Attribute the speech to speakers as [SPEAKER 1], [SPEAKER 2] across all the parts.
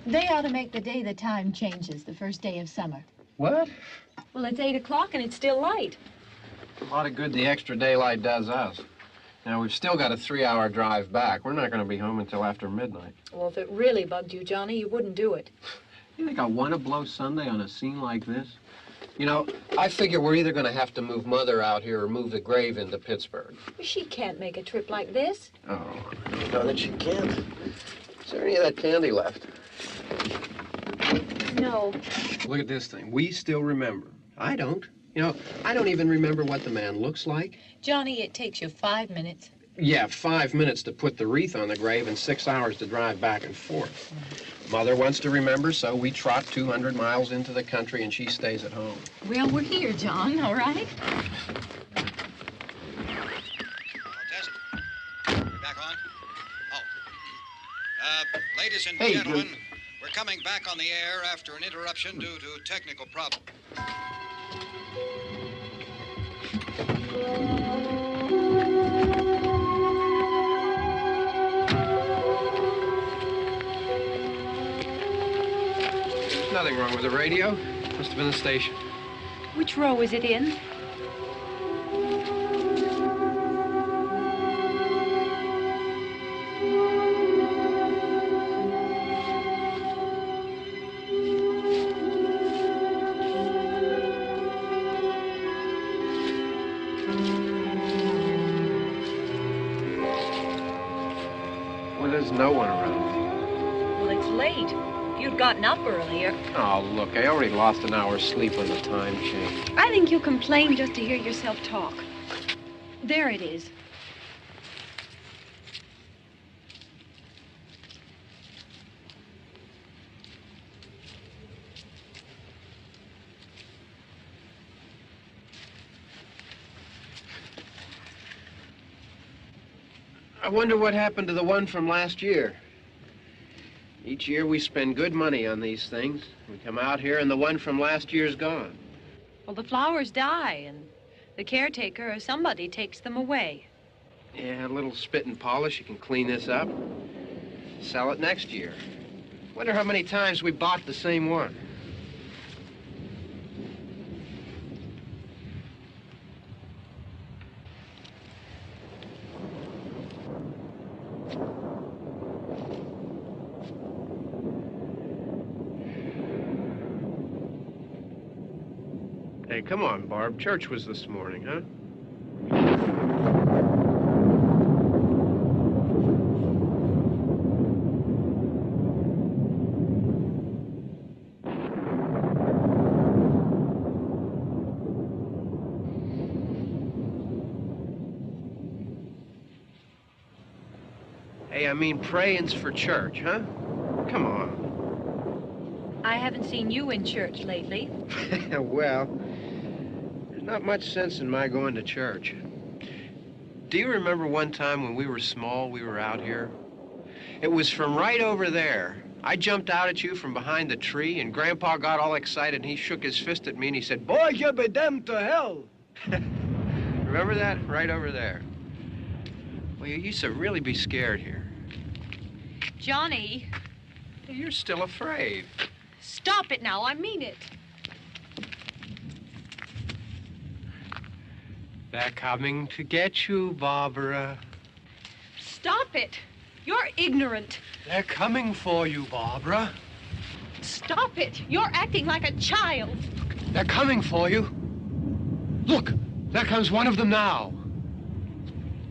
[SPEAKER 1] They ought to make the day the time changes, the first day of summer.
[SPEAKER 2] What?
[SPEAKER 1] Well, it's 8 o'clock and it's still light.
[SPEAKER 2] A lot of good the extra daylight does us. Now, we've still got a 3-hour drive back. We're not going to be home until after midnight.
[SPEAKER 1] Well, if it really bugged you, Johnny, you wouldn't do it.
[SPEAKER 2] You think I want to blow Sunday on a scene like this? You know, I figure we're either going to have to move Mother out here or move the grave into Pittsburgh.
[SPEAKER 1] She can't make a trip like this.
[SPEAKER 2] Oh, I know that she can't. Is there any of that candy left?
[SPEAKER 1] No.
[SPEAKER 2] Look at this thing. We still remember. I don't. You know, I don't even remember what the man looks like.
[SPEAKER 1] Johnny, it takes you 5 minutes.
[SPEAKER 2] Yeah, 5 minutes to put the wreath on the grave and 6 hours to drive back and forth. Mother wants to remember, so we trot 200 miles into the country and she stays at home.
[SPEAKER 1] Well, we're here, John, all right?
[SPEAKER 3] Tess, we're back on? Oh. Ladies and gentlemen, we're coming back on the air after an interruption due to technical problem.
[SPEAKER 2] There's nothing wrong with the radio. Must have been the station.
[SPEAKER 1] Which row is it in?
[SPEAKER 2] Well, there's no one around.
[SPEAKER 1] Well, it's late. If you'd gotten up earlier.
[SPEAKER 2] Oh, look, I already lost an hour's sleep when the time changed.
[SPEAKER 1] I think you complain just to hear yourself talk. There it is.
[SPEAKER 2] I wonder what happened to the one from last year. Each year we spend good money on these things. We come out here and the one from last year's gone.
[SPEAKER 1] Well, the flowers die, and the caretaker or somebody takes them away.
[SPEAKER 2] Yeah, a little spit and polish. You can clean this up. Sell it next year. Wonder how many times we bought the same one. Hey, come on, Barb. Church was this morning, huh? Hey, I mean, praying's for church, huh? Come on.
[SPEAKER 1] I haven't seen you in church lately.
[SPEAKER 2] Well, there's not much sense in my going to church. Do you remember one time when we were small, we were out here? It was from right over there. I jumped out at you from behind the tree, and Grandpa got all excited, and he shook his fist at me, and he said, "Boy, you'll be damned to hell." Remember that? Right over there. Well, you used to really be scared here.
[SPEAKER 1] Johnny.
[SPEAKER 2] You're still afraid.
[SPEAKER 1] Stop it now. I mean it.
[SPEAKER 2] They're coming to get you, Barbara.
[SPEAKER 1] Stop it. You're ignorant.
[SPEAKER 2] They're coming for you, Barbara.
[SPEAKER 1] Stop it. You're acting like a child.
[SPEAKER 2] They're coming for you. Look, there comes one of them now.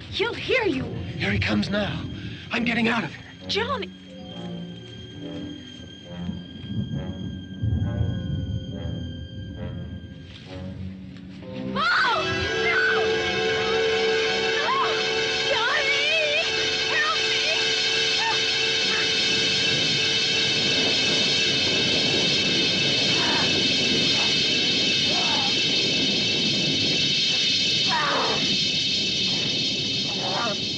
[SPEAKER 1] He'll hear you.
[SPEAKER 2] Here he comes now. I'm getting out of here.
[SPEAKER 1] Johnny. Oh! No! No! Johnny! Help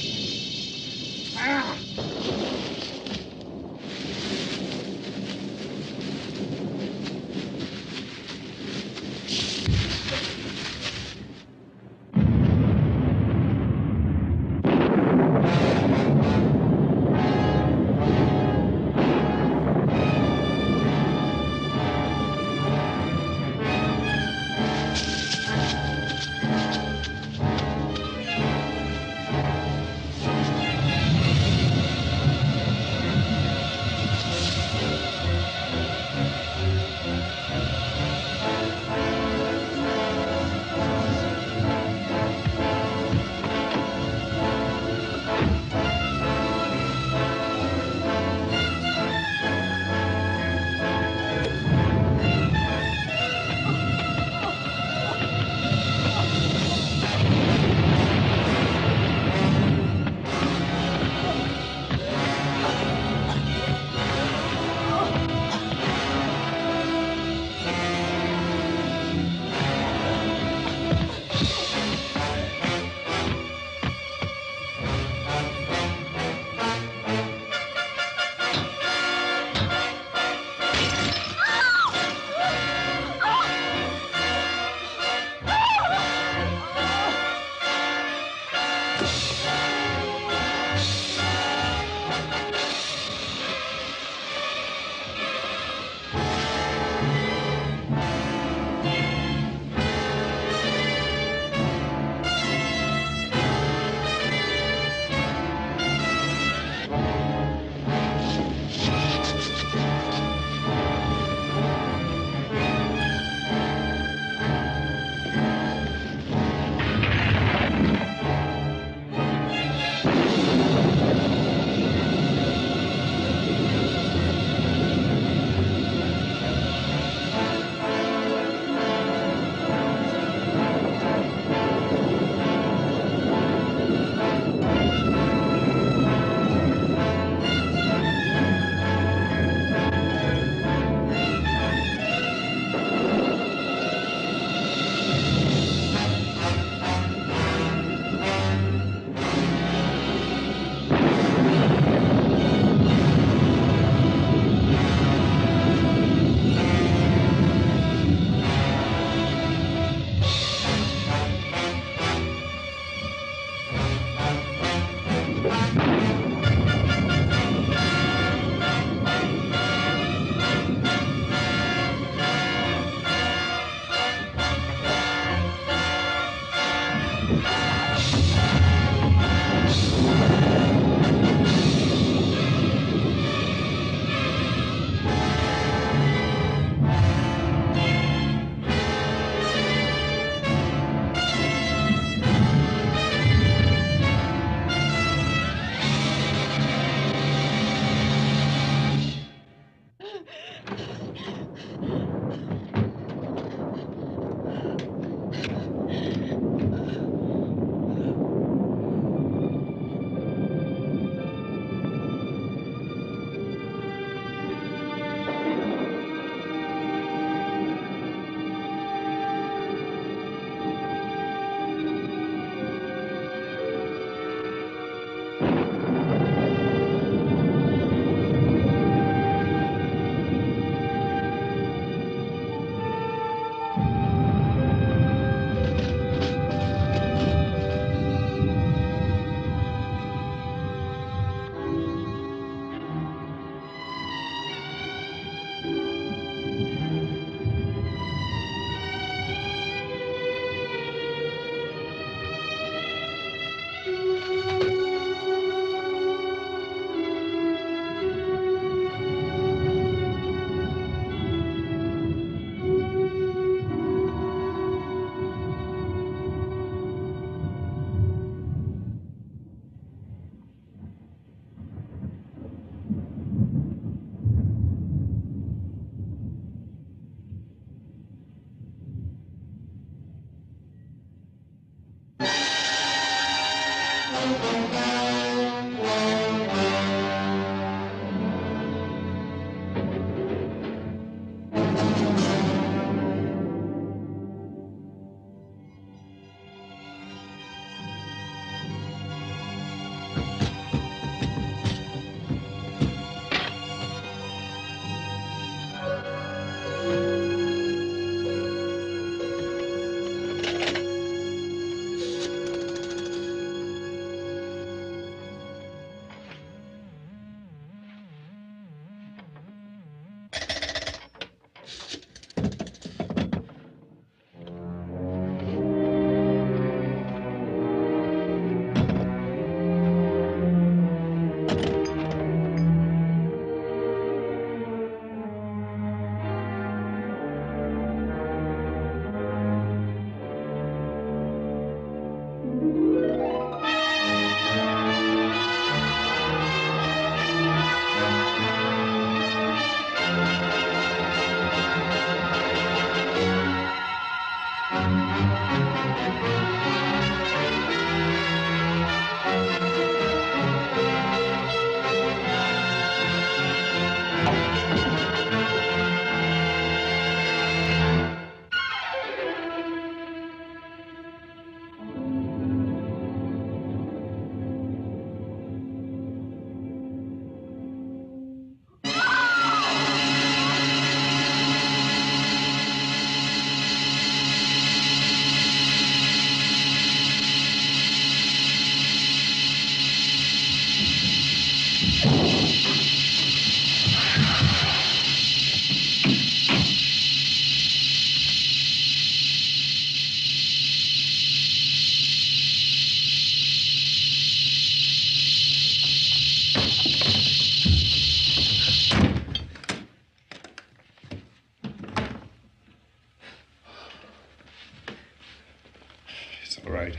[SPEAKER 4] It's all right.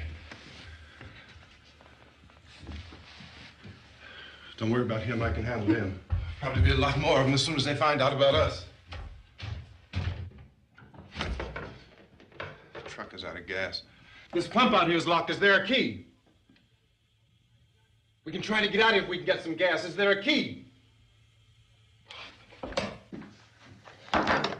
[SPEAKER 4] Don't worry about him. I can handle him. Probably be a lot more of them as soon as they find out about us. The truck is out of gas. This pump out here is locked. Is there a key? We can try to get out of here if we can get some gas. Is there a key? I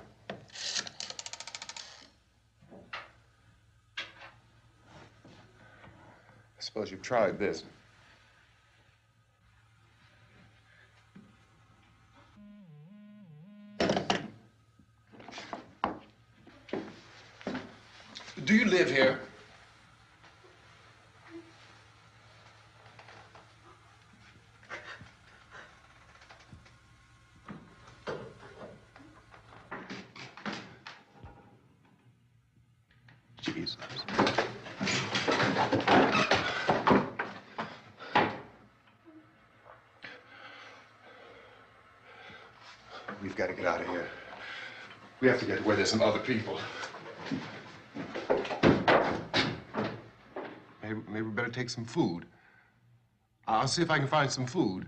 [SPEAKER 4] suppose you've tried this. Do you live here? Jesus. We've got to get out of here. We have to get where there's some other people. Maybe we better take some food. I'll see if I can find some food.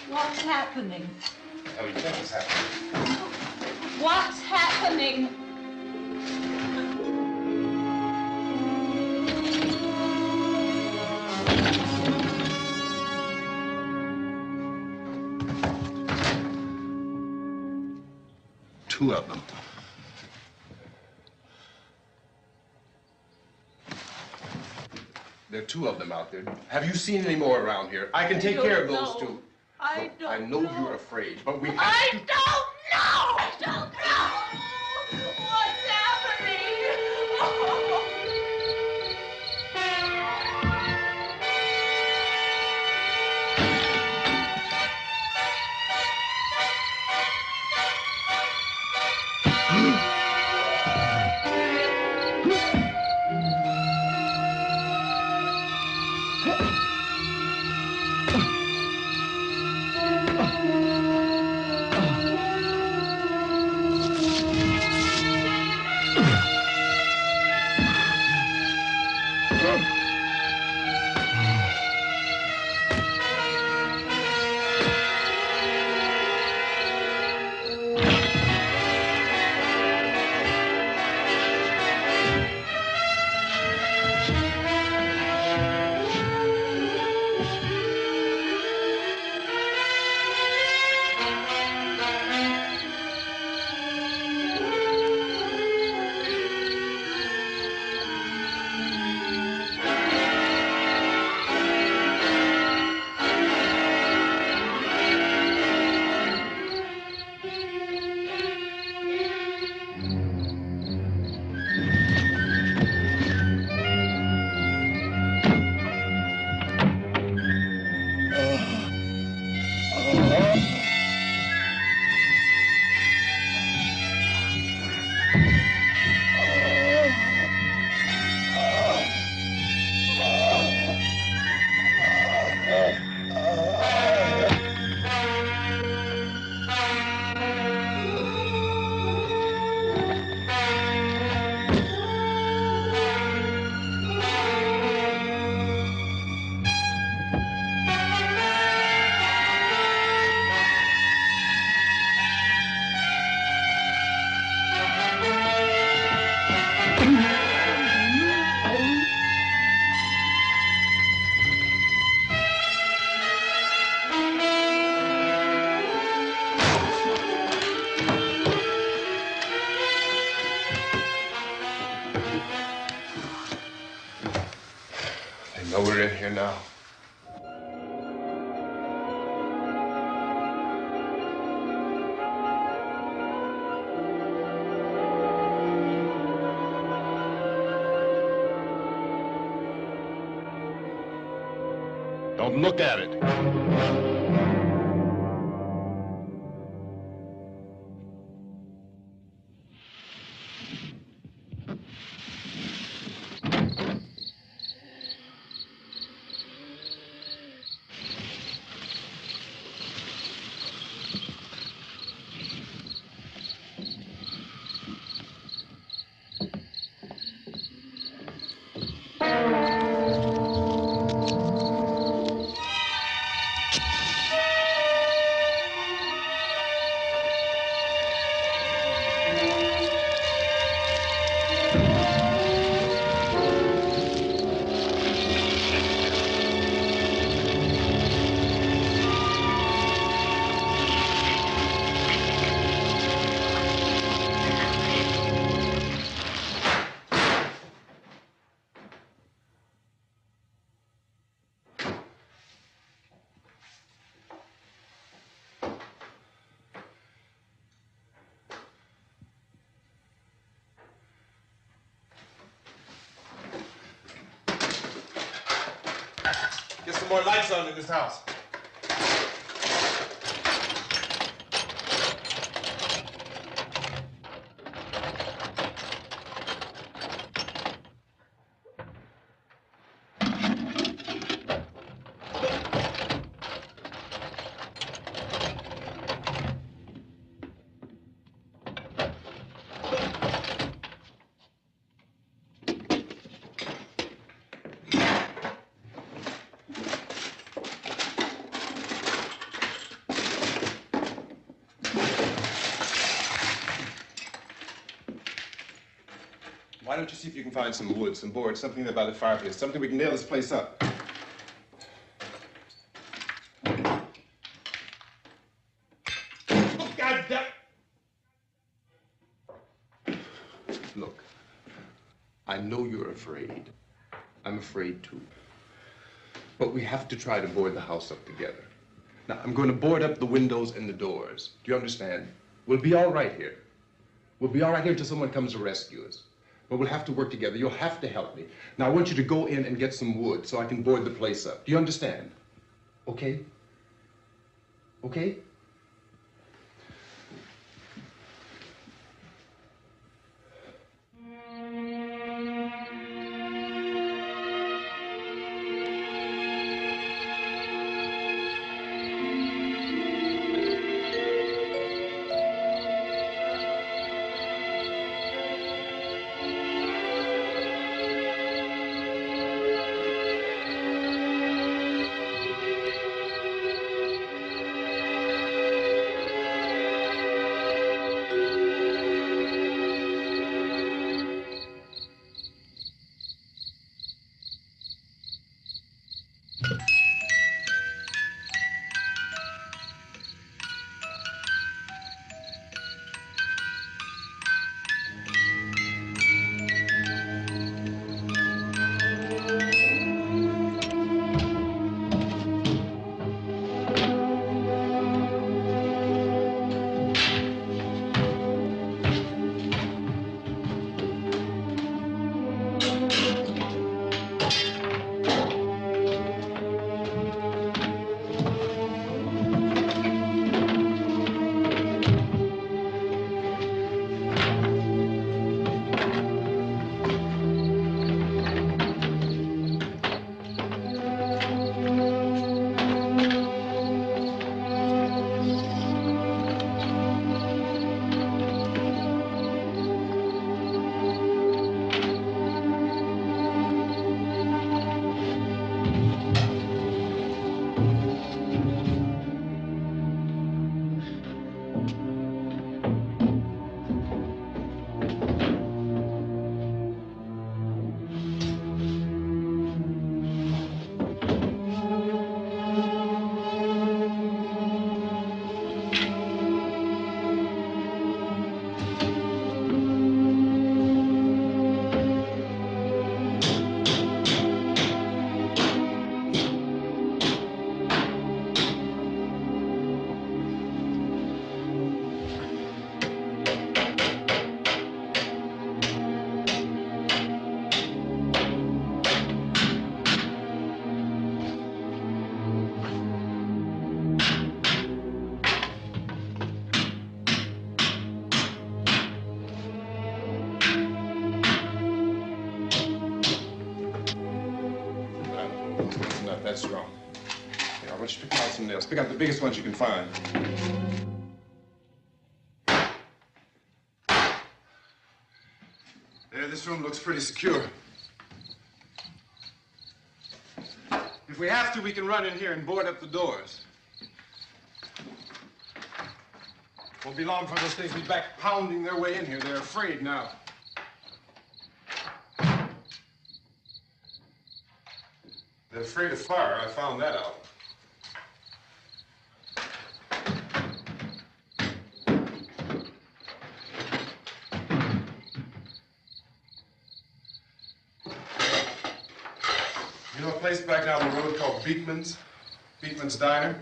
[SPEAKER 5] What's happening?
[SPEAKER 4] What do you think is happening?
[SPEAKER 5] What's happening?
[SPEAKER 4] Two of them. There are two of them out there. Have you seen any more around here? I can take care of those two.
[SPEAKER 5] I
[SPEAKER 4] Look, I know you're afraid, but we have
[SPEAKER 5] I
[SPEAKER 4] to...
[SPEAKER 5] don't know! I don't know! What's happening?
[SPEAKER 4] here now.
[SPEAKER 6] Don't look at it.
[SPEAKER 4] Get some more lights on in this house. Why don't you see if you can find some wood, some board, something there by the fireplace, something we can nail this place up. Oh, God damn! Look, I know you're afraid. I'm afraid too. But we have to try to board the house up together. Now, I'm going to board up the windows and the doors. Do you understand? We'll be all right here. We'll be all right here until someone comes to rescue us. But we'll have to work together. You'll have to help me. Now, I want you to go in and get some wood so I can board the place up. Do you understand? Okay? Okay? That's wrong. Yeah, I want you to pick out some nails. Pick out the biggest ones you can find. There, this room looks pretty secure. If we have to, we can run in here and board up the doors. Won't be long before those things be back pounding their way in here. They're afraid now. They're afraid of fire. I found that out. You know a place back down the road called Beekman's? Beekman's Diner?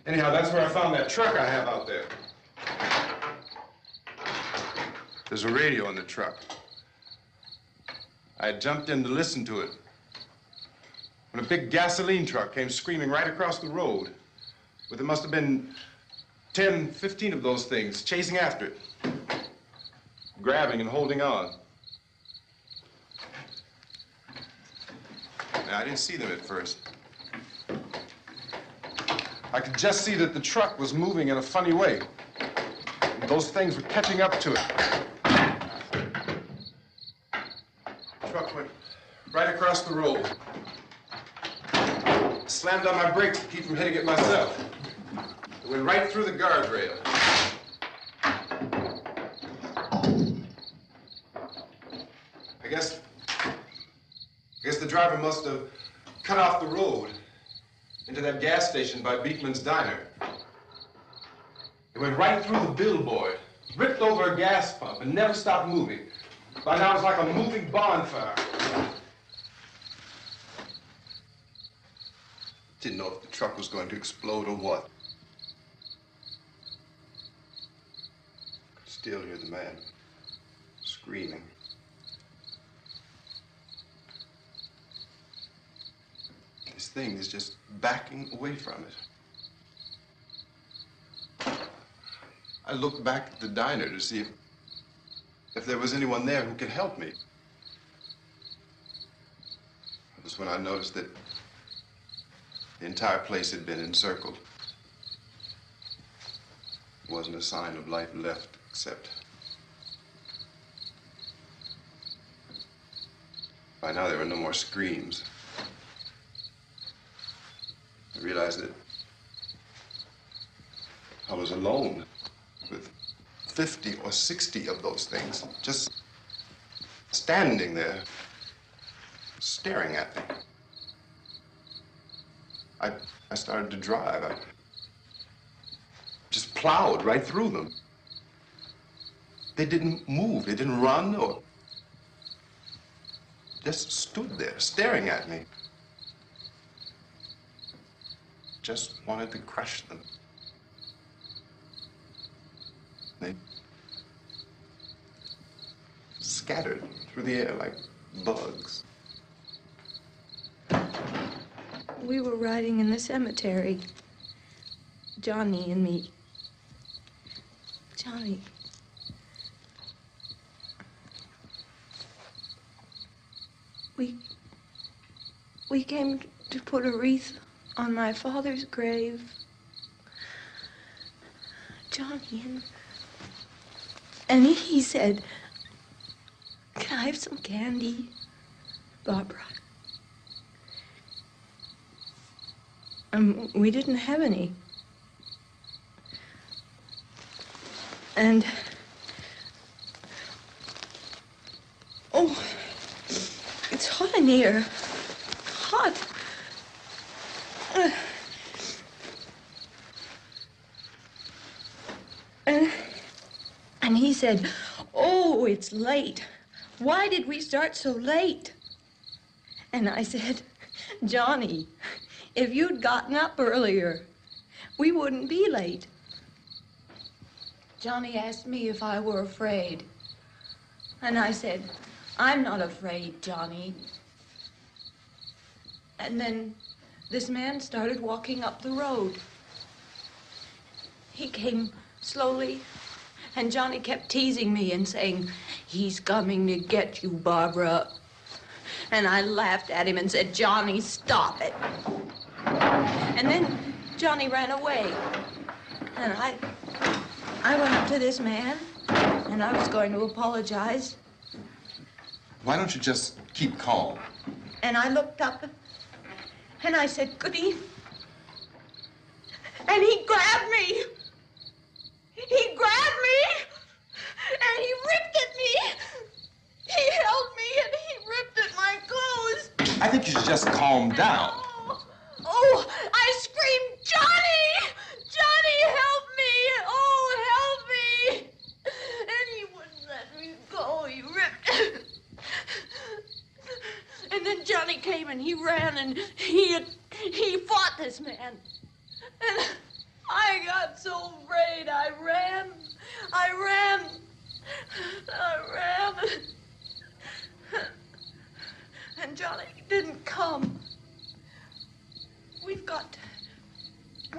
[SPEAKER 4] Anyhow, that's where I found that truck I have out there. There's a radio in the truck. I jumped in to listen to it when a big gasoline truck came screaming right across the road with there must have been 10, 15 of those things chasing after it, grabbing and holding on. Now, I didn't see them at first. I could just see that the truck was moving in a funny way. Those things were catching up to it. The truck went right across the road. Slammed on my brakes to keep from hitting it myself. It went right through the guardrail. I guess the driver must have cut off the road into that gas station by Beekman's Diner. It went right through the billboard, ripped over a gas pump, and never stopped moving. By now, it was like a moving bonfire. Didn't know if the truck was going to explode or what. Could still hear the man screaming. This thing is just backing away from it. I looked back at the diner to see if there was anyone there who could help me. It was when I noticed that the entire place had been encircled. There wasn't a sign of life left except by now there were no more screams. I realized that I was alone with 50 or 60 of those things, just standing there, staring at me. I started to drive. I just plowed right through them. They didn't move, they didn't run or just stood there, staring at me. Just wanted to crush them. They scattered through the air like bugs.
[SPEAKER 6] We were riding in the cemetery, Johnny and me. Johnny. We came to put a wreath on my father's grave. Johnny, and he said, "Can I have some candy, Barbara?" We didn't have any. And, oh, it's hot in here. Hot. And he said, "Oh, it's late. Why did we start so late?" And I said, "Johnny, if you'd gotten up earlier, we wouldn't be late." Johnny asked me if I were afraid. And I said, "I'm not afraid, Johnny." And then this man started walking up the road. He came slowly And Johnny kept teasing me and saying, "He's coming to get you, Barbara." And I laughed at him and said, "Johnny, stop it." And then Johnny ran away. And I went up to this man, and I was going to apologize.
[SPEAKER 4] Why don't you just keep calm?
[SPEAKER 6] And I looked up, and I said, "Good evening." And he grabbed me. He grabbed me, and he ripped at me. He held me, and he ripped at my clothes.
[SPEAKER 4] I think you should just calm down.
[SPEAKER 6] Oh, I screamed, "Johnny! Johnny, help me! Oh, help me!" And he wouldn't let me go. He ripped. And then Johnny came and he ran and he fought this man. And I got so afraid. I ran. And Johnny didn't come. We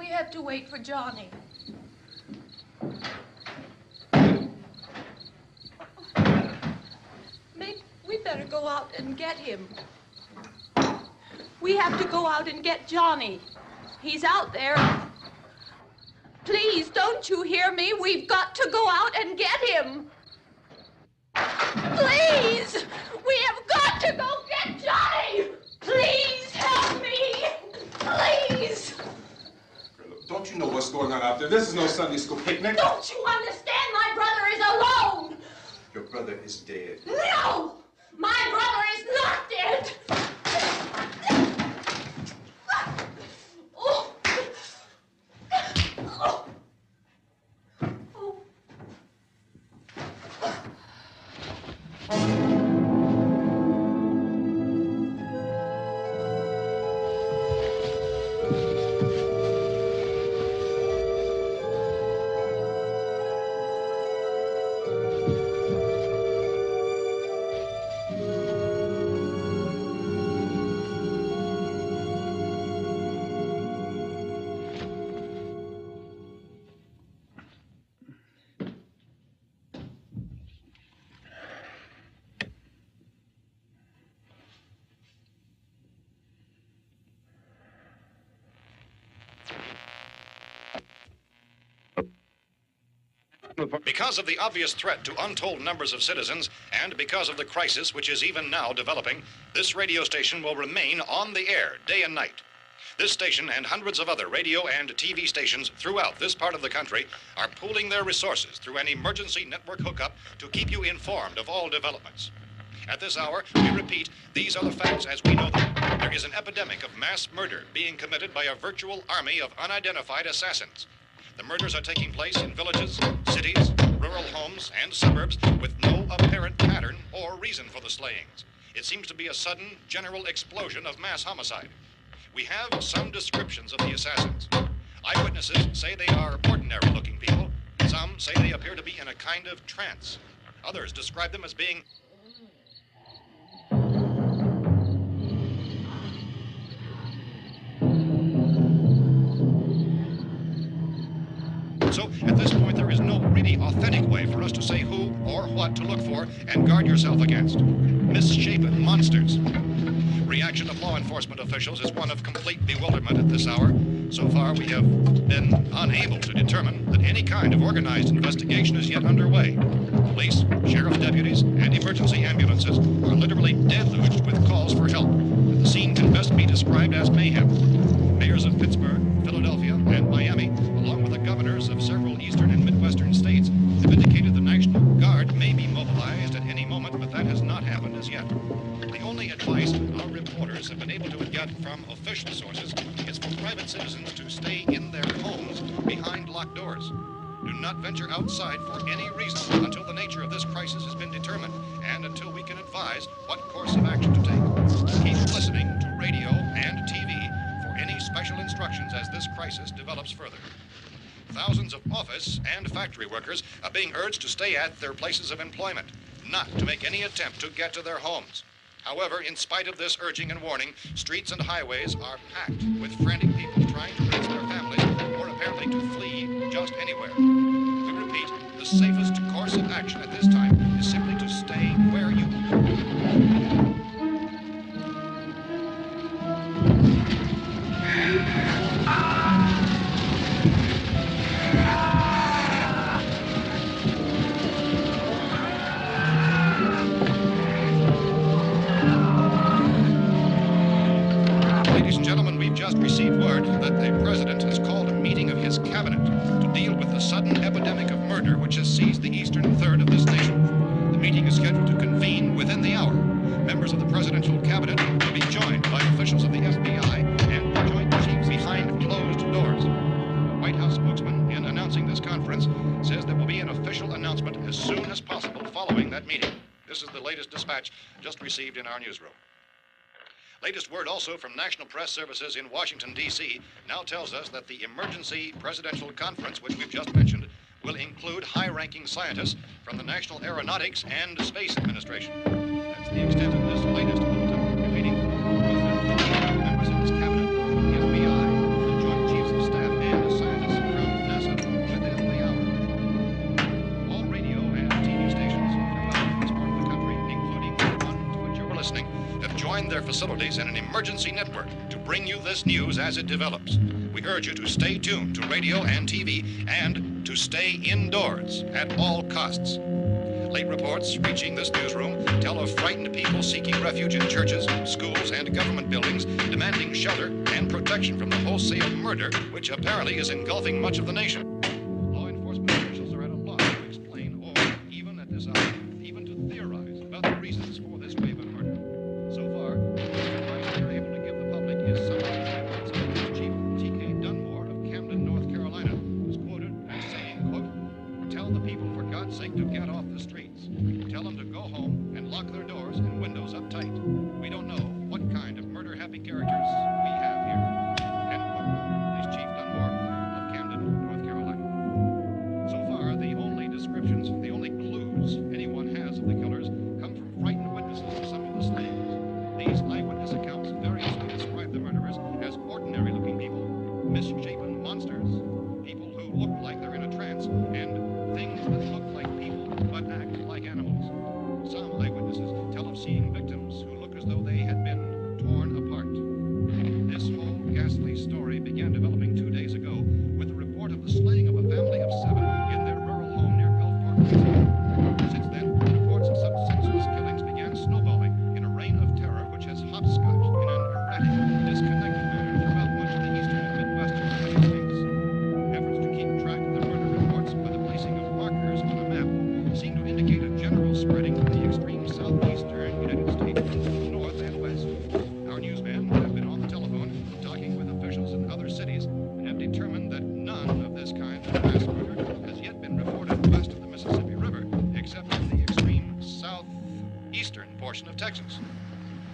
[SPEAKER 6] have to wait for Johnny. Maybe we better go out and get him. We have to go out and get Johnny. He's out there. Please, don't you hear me? We've got to go out and get him. Please! We have got to go get Johnny! Please help me! Please!
[SPEAKER 4] Don't you know what's going on out there? This is no Sunday school picnic.
[SPEAKER 6] Don't you understand? My brother is alone!
[SPEAKER 4] Your brother is dead.
[SPEAKER 6] No! My brother is not dead! Oh. Oh.
[SPEAKER 3] Because of the obvious threat to untold numbers of citizens, and because of the crisis which is even now developing, this radio station will remain on the air day and night. This station and hundreds of other radio and TV stations throughout this part of the country are pooling their resources through an emergency network hookup to keep you informed of all developments. At this hour, we repeat, these are the facts as we know them. There is an epidemic of mass murder being committed by a virtual army of unidentified assassins. The murders are taking place in villages, cities, rural homes, and suburbs with no apparent pattern or reason for the slayings. It seems to be a sudden, general explosion of mass homicide. We have some descriptions of the assassins. Eyewitnesses say they are ordinary-looking people. Some say they appear to be in a kind of trance. Others describe them as being So, at this point, there is no really authentic way for us to say who or what to look for and guard yourself against. Misshapen monsters. Reaction of law enforcement officials is one of complete bewilderment at this hour. So far, we have been unable to determine that any kind of organized investigation is yet underway. Police, sheriff deputies, and emergency ambulances are literally deluged with calls for help. The scene can best be described as mayhem. Mayors of Pittsburgh, Philadelphia, and Miami, along with the governors of several eastern and midwestern states, have indicated the National Guard may be mobilized at any moment, but that has not happened as yet. The only advice our reporters have been able to get from official sources is for private citizens to stay in their homes behind locked doors. Do not venture outside for any reason until the nature of this crisis has been determined and until we can advise what course of action to take. Keep listening to radio and TV for any special instructions as this crisis develops further. Thousands of office and factory workers are being urged to stay at their places of employment, not to make any attempt to get to their homes. However, in spite of this urging and warning, streets and highways are packed with frantic people trying to reach their families or apparently to flee just anywhere. We repeat, repeat, the safest course of action at this time is simply to stay where you are. Ladies and gentlemen, we've just received word that the President has called a meeting of his cabinet to deal with the sudden epidemic of murder which has seized the eastern third of this nation. The meeting is scheduled to convene within the hour. Members of the presidential cabinet will be joined by officials of the FBI and the Joint Chiefs behind closed doors. The White House spokesman, in announcing this conference, says there will be an official announcement as soon as possible following that meeting. This is the latest dispatch just received in our newsroom. Latest word also from National Press Services in Washington, D.C. now tells us that the emergency presidential conference, which we've just mentioned, will include high-ranking scientists from the National Aeronautics and Space Administration. That's the extent of this latest bulletin. Repeating, members of his cabinet, the FBI, the Joint Chiefs of Staff, and scientists from NASA within the hour. All radio and TV stations throughout this part of the country, including the one to which you're listening, have joined their facilities in an emergency network to bring you this news as it develops. We urge you to stay tuned to radio and TV and to stay indoors at all costs. Late reports reaching this newsroom tell of frightened people seeking refuge in churches, schools, and government buildings, demanding shelter and protection from the wholesale murder which apparently is engulfing much of the nation. Law enforcement officials are at a loss to explain or, even at this hour, even to theorize about the reasons for this wave of murder. So far, the advice they're able to give the public is some of the statements of Police Chief T.K. Dunmore of Camden, North Carolina, who's quoted as saying, quote, "Tell the people, for God's sake, to get off the streets. Tell them to go home and lock their doors and windows up tight. We don't know what kind of murder-happy characters we have here." End quote. Police Chief Dunmore of Camden, North Carolina. So far, the only descriptions, the only clues anyone has of the killers come from frightened witnesses of some of the slayings. These eyewitness accounts variously describe the murderers as ordinary-looking people, misshapen monsters, people who look like they're in a trance, and things that look like people but act like animals. Some eyewitnesses tell of seeing victims who look as though they had been torn apart. This whole ghastly story began developing 2 days ago with the report of the slaying of a family of 7 in their rural home near Gulfport, Louisiana. Since then, reports of such senseless killings began snowballing in a reign of terror which has hopscotched in an erratic, disconnected manner throughout much of the eastern and midwestern United States. Efforts to keep track of the murder reports by the placing of markers on a map seem to indicate a general spreading from the extreme southeastern United States to the north and west. Our newsmen have been on the telephone talking with officials in other cities and have determined that none of this kind of mass murder has yet been reported west of the Mississippi River, except in the extreme southeastern portion of Texas.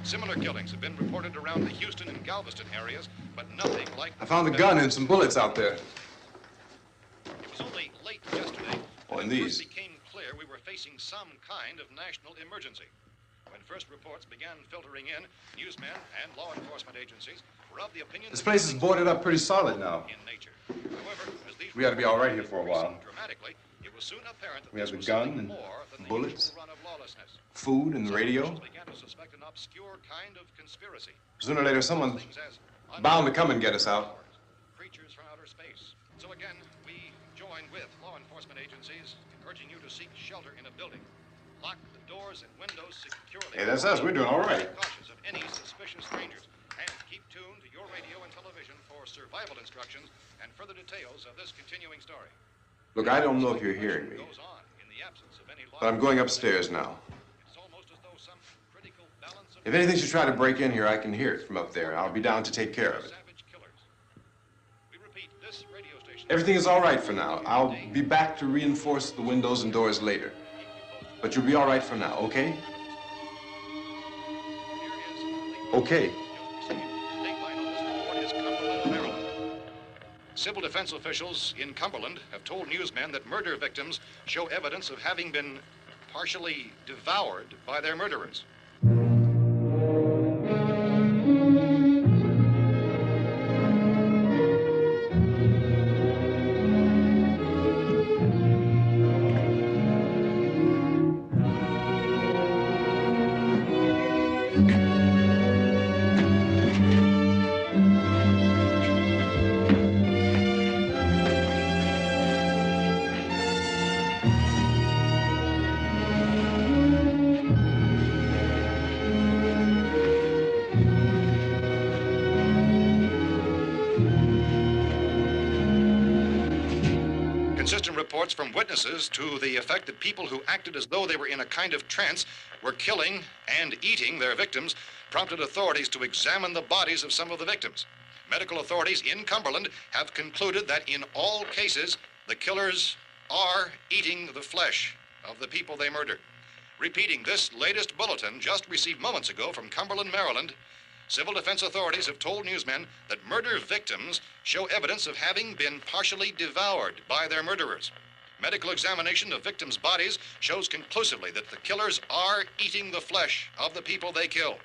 [SPEAKER 3] Similar killings have been reported around the Houston and Galveston areas, but nothing like...
[SPEAKER 4] I found a gun and some bullets out there.
[SPEAKER 3] It was only late yesterday
[SPEAKER 4] Oh,
[SPEAKER 3] that
[SPEAKER 4] and
[SPEAKER 3] it
[SPEAKER 4] these.
[SPEAKER 3] first became clear we were facing some kind of national emergency. When first reports began filtering in, newsmen and law enforcement agencies were of the opinion...
[SPEAKER 4] This place is boarded up pretty solid now.
[SPEAKER 3] ...in nature. However, as these
[SPEAKER 4] We ought to be all right here for a while.
[SPEAKER 3] dramatically, it was soon apparent that
[SPEAKER 4] We have
[SPEAKER 3] this
[SPEAKER 4] the
[SPEAKER 3] was
[SPEAKER 4] gun
[SPEAKER 3] something
[SPEAKER 4] and
[SPEAKER 3] more than the
[SPEAKER 4] bullets,
[SPEAKER 3] usual run of lawlessness.
[SPEAKER 4] food and the
[SPEAKER 3] Some
[SPEAKER 4] radio.
[SPEAKER 3] officials began to suspect an obscure kind of conspiracy.
[SPEAKER 4] Sooner or later, someone's
[SPEAKER 3] Things as
[SPEAKER 4] bound to come and get us out.
[SPEAKER 3] creatures from outer space. So again, we join with law enforcement agencies in urging you to seek shelter in a building. Lock the doors and windows securely.
[SPEAKER 4] Hey, that's us. We're doing all right.
[SPEAKER 3] Be cautious of any suspicious strangers. And keep tuned to your radio and television for survival instructions and further details of this continuing story.
[SPEAKER 4] Look, I don't know if you're hearing me,
[SPEAKER 3] Goes on in the absence of any law.
[SPEAKER 4] but I'm going upstairs now.
[SPEAKER 3] It's almost as though some critical balance of
[SPEAKER 4] If anything should try to break in here, I can hear it from up there. I'll be down to take care of it.
[SPEAKER 3] savage killers. We repeat, this radio station...
[SPEAKER 4] Everything is all right for now. I'll be back to reinforce the windows and doors later. But you'll be all right for now, okay? Okay.
[SPEAKER 3] Civil defense officials in Cumberland have told newsmen that murder victims show evidence of having been partially devoured by their murderers. Consistent reports from witnesses to the effect that people who acted as though they were in a kind of trance were killing and eating their victims prompted authorities to examine the bodies of some of the victims. Medical authorities in Cumberland have concluded that in all cases, the killers are eating the flesh of the people they murdered. Repeating this latest bulletin just received moments ago from Cumberland, Maryland, civil defense authorities have told newsmen that murder victims show evidence of having been partially devoured by their murderers. Medical examination of victims' bodies shows conclusively that the killers are eating the flesh of the people they kill.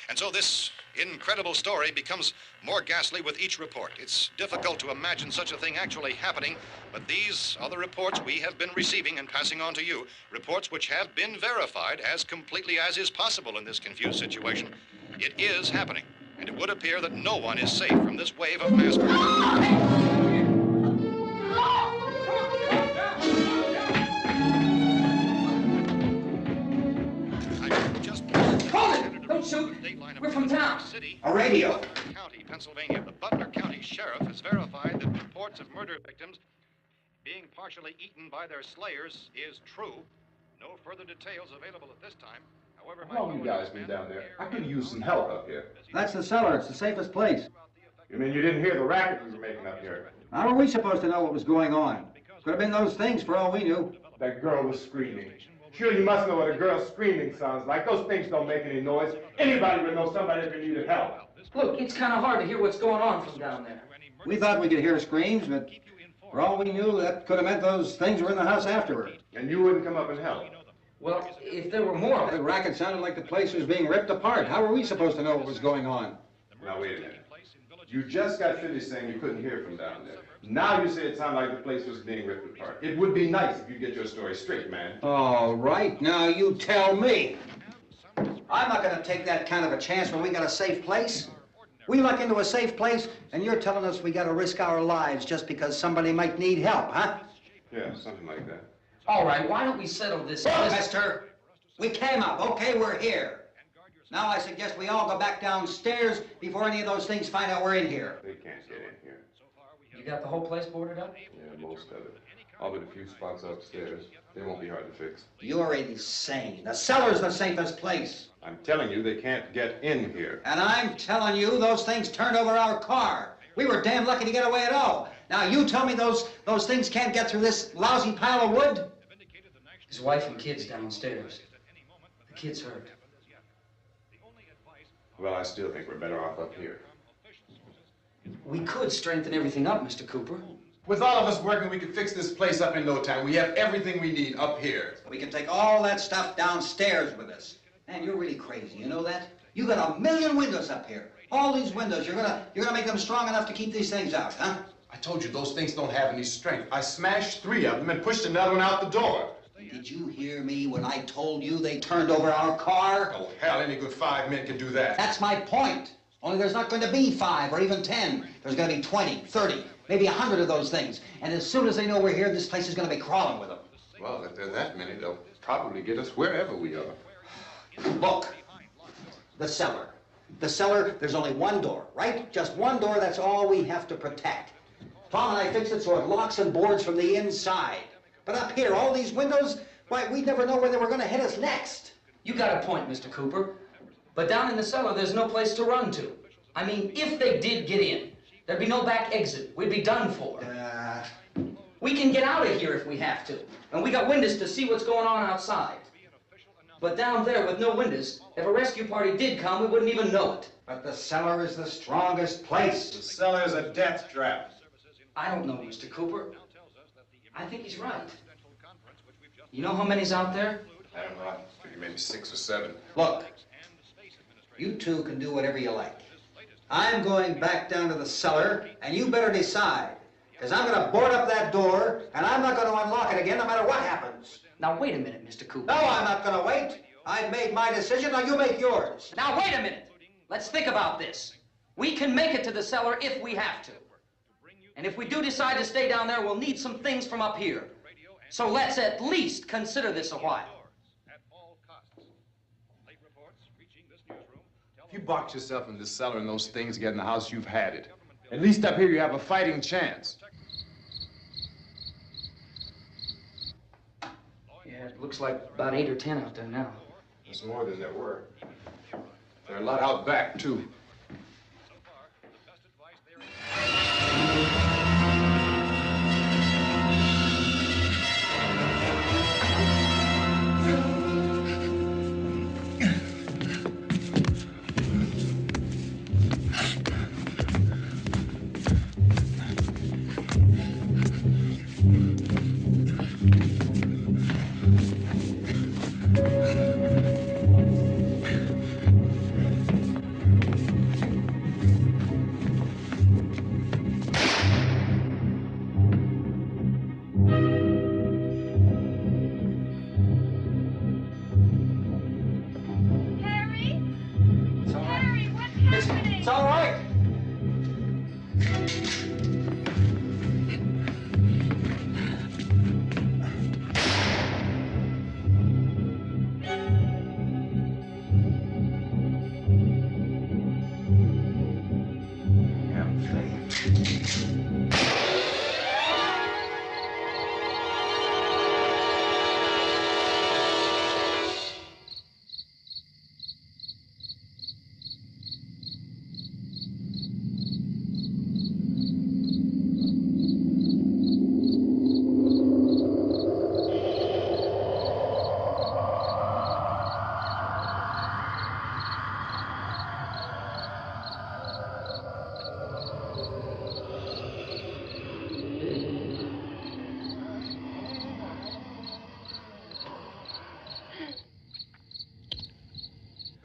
[SPEAKER 3] And so this incredible story becomes more ghastly with each report. It's difficult to imagine such a thing actually happening, but these are the reports we have been receiving and passing on to you, reports which have been verified as completely as is possible in this confused situation. It is happening, and it would appear that no one is safe from this wave of mass murder.
[SPEAKER 7] Don't shoot. We're from town.
[SPEAKER 3] A
[SPEAKER 8] radio.
[SPEAKER 3] County, Pennsylvania. The Butler County Sheriff has verified that reports of murder victims being partially eaten by their slayers is true. No further details available at this time. However,
[SPEAKER 4] How long you guys been down there? I could use some help up here.
[SPEAKER 8] That's the cellar. It's the safest place.
[SPEAKER 4] You mean you didn't hear the racket we were making up here?
[SPEAKER 8] How were we supposed to know what was going on? Could have been those things for all we knew.
[SPEAKER 4] That girl was screaming. Sure, you must know what a girl screaming sounds like. Those things don't make any noise. Anybody would know somebody if they needed help.
[SPEAKER 7] Look, it's kind of hard to hear what's going on from down there.
[SPEAKER 8] We thought we could hear screams, but for all we knew, that could have meant those things were in the house afterward.
[SPEAKER 4] And you wouldn't come up and help?
[SPEAKER 7] Well, if there were more...
[SPEAKER 8] The racket sounded like the place was being ripped apart. How were we supposed to know what was going on?
[SPEAKER 4] Now, wait a minute. You just got finished saying you couldn't hear from down there. Now you say it sounded like the place was being ripped apart. It would be nice if you get your story straight, man.
[SPEAKER 8] All right, now you tell me. I'm not going to take that kind of a chance when we got a safe place. We luck into a safe place, and you're telling us we got to risk our lives just because somebody might need help, huh?
[SPEAKER 4] Yeah, something like that.
[SPEAKER 7] All right, why don't we settle this?
[SPEAKER 8] Look, mister, we came up. Okay, we're here. Now I suggest we all go back downstairs before any of those things find out we're in here.
[SPEAKER 4] They can't get in here.
[SPEAKER 7] You got the whole place boarded up?
[SPEAKER 4] Yeah, most of it. All but a few spots upstairs. They won't be hard to fix.
[SPEAKER 8] You're insane. The cellar's the safest place.
[SPEAKER 4] I'm telling you, they can't get in here.
[SPEAKER 8] And I'm telling you, those things turned over our car. We were damn lucky to get away at all. Now you tell me those things can't get through this lousy pile of wood?
[SPEAKER 7] His wife and kids downstairs. The kid's hurt.
[SPEAKER 4] Well, I still think we're better off up here.
[SPEAKER 7] We could strengthen everything up, Mr. Cooper.
[SPEAKER 4] With all of us working, we could fix this place up in no time. We have everything we need up here.
[SPEAKER 8] We can take all that stuff downstairs with us. Man, you're really crazy, you know that? You got 1 million windows up here. All these windows, you're gonna make them strong enough to keep these things out, huh?
[SPEAKER 4] I told you those things don't have any strength. I smashed 3 of them and pushed another one out the door.
[SPEAKER 8] Did you hear me when I told you they turned over our car?
[SPEAKER 4] Oh, hell, any good 5 men can do that.
[SPEAKER 8] That's my point. Only there's not going to be 5 or even 10. There's going to be 20, 30, maybe 100 of those things. And as soon as they know we're here, this place is going to be crawling with them.
[SPEAKER 4] Well, if there are that many, they'll probably get us wherever we are.
[SPEAKER 8] Look, the cellar. The cellar, there's only one door, right? Just one door, that's all we have to protect. Tom and I fixed it so it locks and boards from the inside. But up here, all these windows, why, we'd never know where they were going to hit us next.
[SPEAKER 7] You got a point, Mr. Cooper. But down in the cellar, there's no place to run to. I mean, if they did get in, there'd be no back exit. We'd be done for. We can get out of here if we have to. And we got windows to see what's going on outside. But down there with no windows, if a rescue party did come, we wouldn't even know it.
[SPEAKER 8] But the cellar is the strongest place.
[SPEAKER 4] The cellar is a death trap.
[SPEAKER 7] I don't know, Mr. Cooper. I think he's right. You know how many's out there?
[SPEAKER 4] I don't know. I figure maybe 6 or 7.
[SPEAKER 8] Look, you two can do whatever you like. I'm going back down to the cellar, and you better decide. Because I'm going to board up that door, and I'm not going to unlock it again no matter what happens.
[SPEAKER 7] Now, wait a minute, Mr. Cooper.
[SPEAKER 8] No, I'm not going to wait. I've made my decision, now you make yours.
[SPEAKER 7] Now, wait a minute. Let's think about this. We can make it to the cellar if we have to. And if we do decide to stay down there, we'll need some things from up here. So let's at least consider this a while.
[SPEAKER 9] If you box yourself in the cellar and those things get in the house, you've had it. At least up here you have a fighting chance.
[SPEAKER 7] Yeah, it looks like about 8 or 10 out there now.
[SPEAKER 9] There's more than there were. There are a lot out back, too.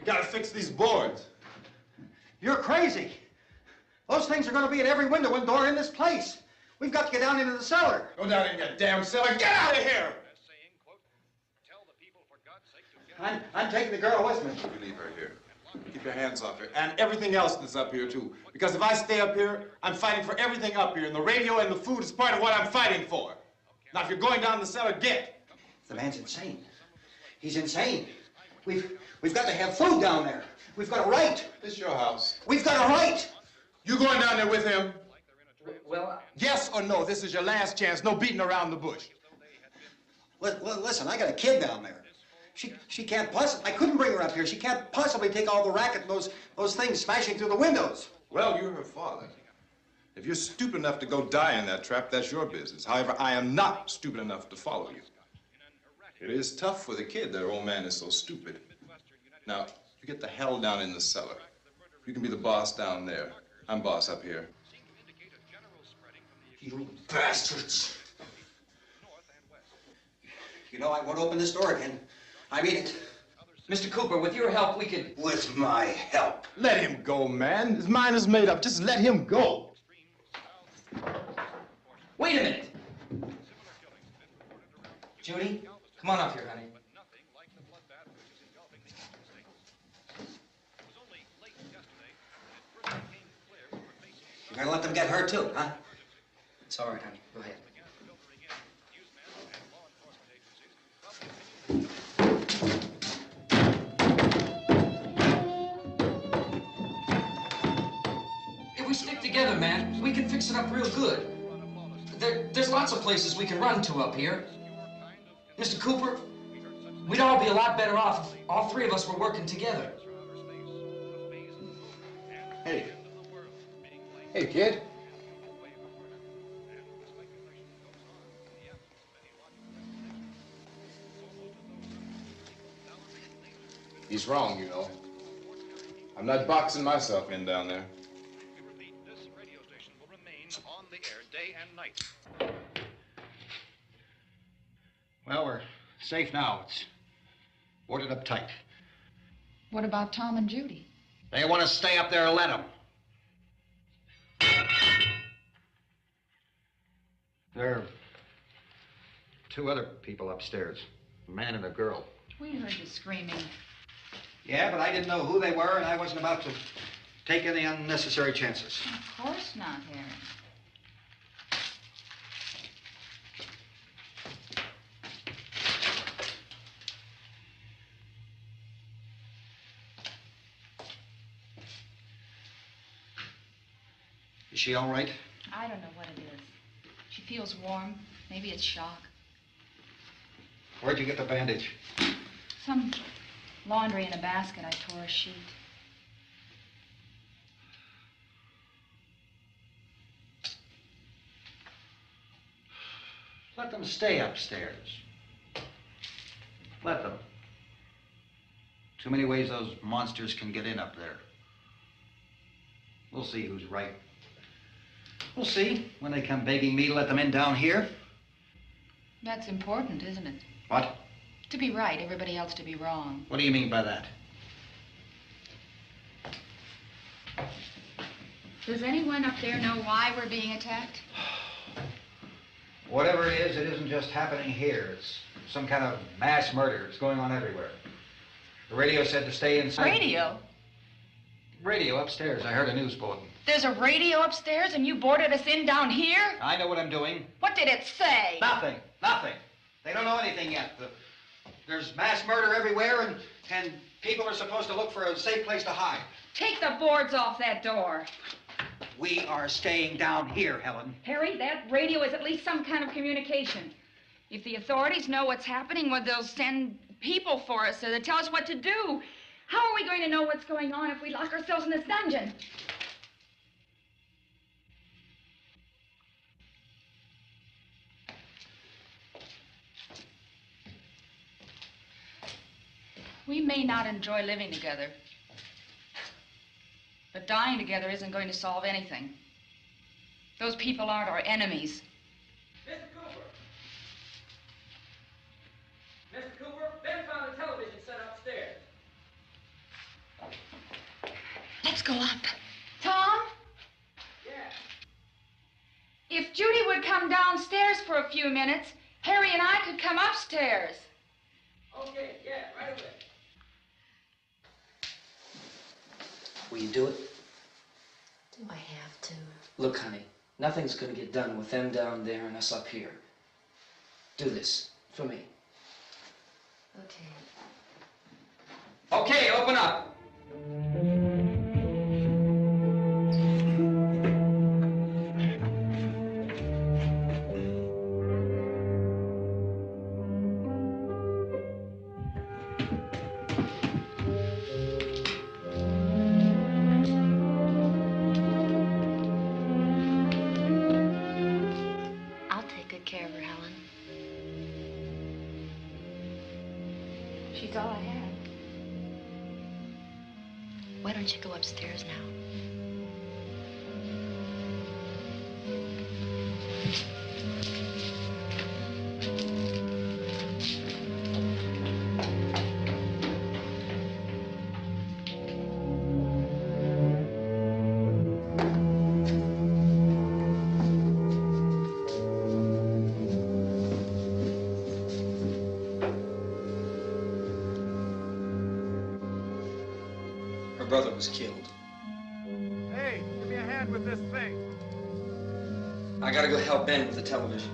[SPEAKER 10] Gotta fix these boards.
[SPEAKER 8] You're crazy. Those things are going to be at every window and door in this place. We've got to get down into the cellar.
[SPEAKER 10] Go down in your damn cellar. Get out of here!
[SPEAKER 8] I'm taking the girl with me.
[SPEAKER 10] You leave her here. Keep your hands off her. And everything else that's up here, too. Because if I stay up here, I'm fighting for everything up here. And the radio and the food is part of what I'm fighting for. Now, if you're going down the cellar, get.
[SPEAKER 8] The man's insane. He's insane. We've got to have food down there. We've got a right.
[SPEAKER 10] This is your house.
[SPEAKER 8] We've got a right.
[SPEAKER 10] You going down there with him?
[SPEAKER 7] Well,
[SPEAKER 10] yes or no? This is your last chance. No beating around the bush.
[SPEAKER 8] Listen, I got a kid down there. She can't possibly. I couldn't bring her up here. She can't possibly take all the racket and those things smashing through the windows.
[SPEAKER 10] Well, you're her father. If you're stupid enough to go die in that trap, that's your business. However, I am not stupid enough to follow you. It is tough for the kid that old man is so stupid. Now, you get the hell down in the cellar. You can be the boss down there. I'm boss up here.
[SPEAKER 8] You bastards. You know, I won't open this door again. I mean it.
[SPEAKER 7] Mr. Cooper, with your help, we could...
[SPEAKER 8] With my help.
[SPEAKER 10] Let him go, man. His mind is made up. Just let him go.
[SPEAKER 7] Wait a minute. Judy, come on up here, honey.
[SPEAKER 8] You're gonna let them get hurt too, huh?
[SPEAKER 7] It's all right, honey. Go ahead. If we stick together, man, we can fix it up real good. There's lots of places we can run to up here. Mr. Cooper, we'd all be a lot better off if all three of us were working together.
[SPEAKER 9] Hey. Hey, kid. He's wrong, you know. I'm not boxing myself in down there.
[SPEAKER 3] This radio station will remain on the air day and night.
[SPEAKER 8] Well, we're safe now. It's boarded up tight.
[SPEAKER 11] What about Tom and Judy?
[SPEAKER 8] They want to stay up there, let them. There are two other people upstairs, a man and a girl.
[SPEAKER 11] We heard you screaming.
[SPEAKER 8] Yeah, but I didn't know who they were, and I wasn't about to take any unnecessary chances.
[SPEAKER 11] Of course not, Harry.
[SPEAKER 8] Is she all right?
[SPEAKER 11] I don't know what it is. She feels warm. Maybe it's shock.
[SPEAKER 8] Where'd you get the bandage?
[SPEAKER 11] Some laundry in a basket. I tore a sheet.
[SPEAKER 8] Let them stay upstairs. Let them. Too many ways those monsters can get in up there. We'll see who's right. We'll see when they come begging me to let them in down here.
[SPEAKER 11] That's important, isn't it?
[SPEAKER 8] What?
[SPEAKER 11] To be right, everybody else to be wrong.
[SPEAKER 8] What do you mean by that?
[SPEAKER 11] Does anyone up there know why we're being attacked?
[SPEAKER 8] Whatever it isn't just happening here. It's some kind of mass murder. It's going on everywhere. The radio said to stay inside.
[SPEAKER 11] Radio?
[SPEAKER 8] Radio upstairs. I heard a news bulletin.
[SPEAKER 11] There's a radio upstairs and you boarded us in down here?
[SPEAKER 8] I know what I'm doing.
[SPEAKER 11] What did it say?
[SPEAKER 8] Nothing. Nothing. They don't know anything yet. There's mass murder everywhere, and people are supposed to look for a safe place to hide.
[SPEAKER 11] Take the boards off that door.
[SPEAKER 8] We are staying down here, Helen.
[SPEAKER 11] Harry, that radio is at least some kind of communication. If the authorities know what's happening, well, they'll send people for us so they'll tell us what to do. How are we going to know what's going on if we lock ourselves in this dungeon? We may not enjoy living together, but dying together isn't going to solve anything. Those people aren't our enemies.
[SPEAKER 12] Mr. Cooper! Mr. Cooper, Ben found a television set upstairs.
[SPEAKER 11] Let's go up. Tom?
[SPEAKER 12] Yeah.
[SPEAKER 11] If Judy would come downstairs for a few minutes, Harry and I could come upstairs.
[SPEAKER 12] Okay, yeah, right away.
[SPEAKER 7] Will you do it?
[SPEAKER 13] Do I have to?
[SPEAKER 7] Look, honey, nothing's gonna get done with them down there and us up here. Do this for me.
[SPEAKER 13] Okay.
[SPEAKER 7] Okay, open up.
[SPEAKER 11] She's all I have.
[SPEAKER 13] Why don't you go upstairs now?
[SPEAKER 7] Brother was killed.
[SPEAKER 14] Hey, give me a hand with this thing.
[SPEAKER 7] I gotta go help Ben with the television.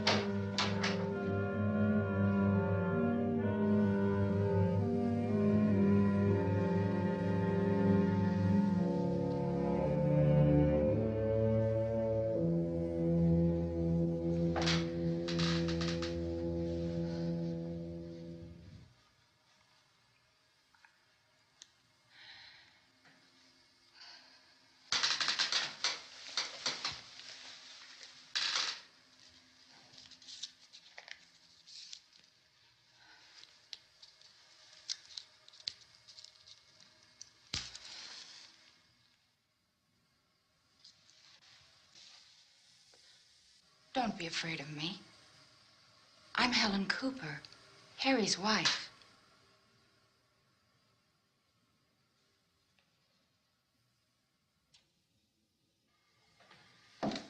[SPEAKER 11] Don't be afraid of me. I'm Helen Cooper, Harry's wife.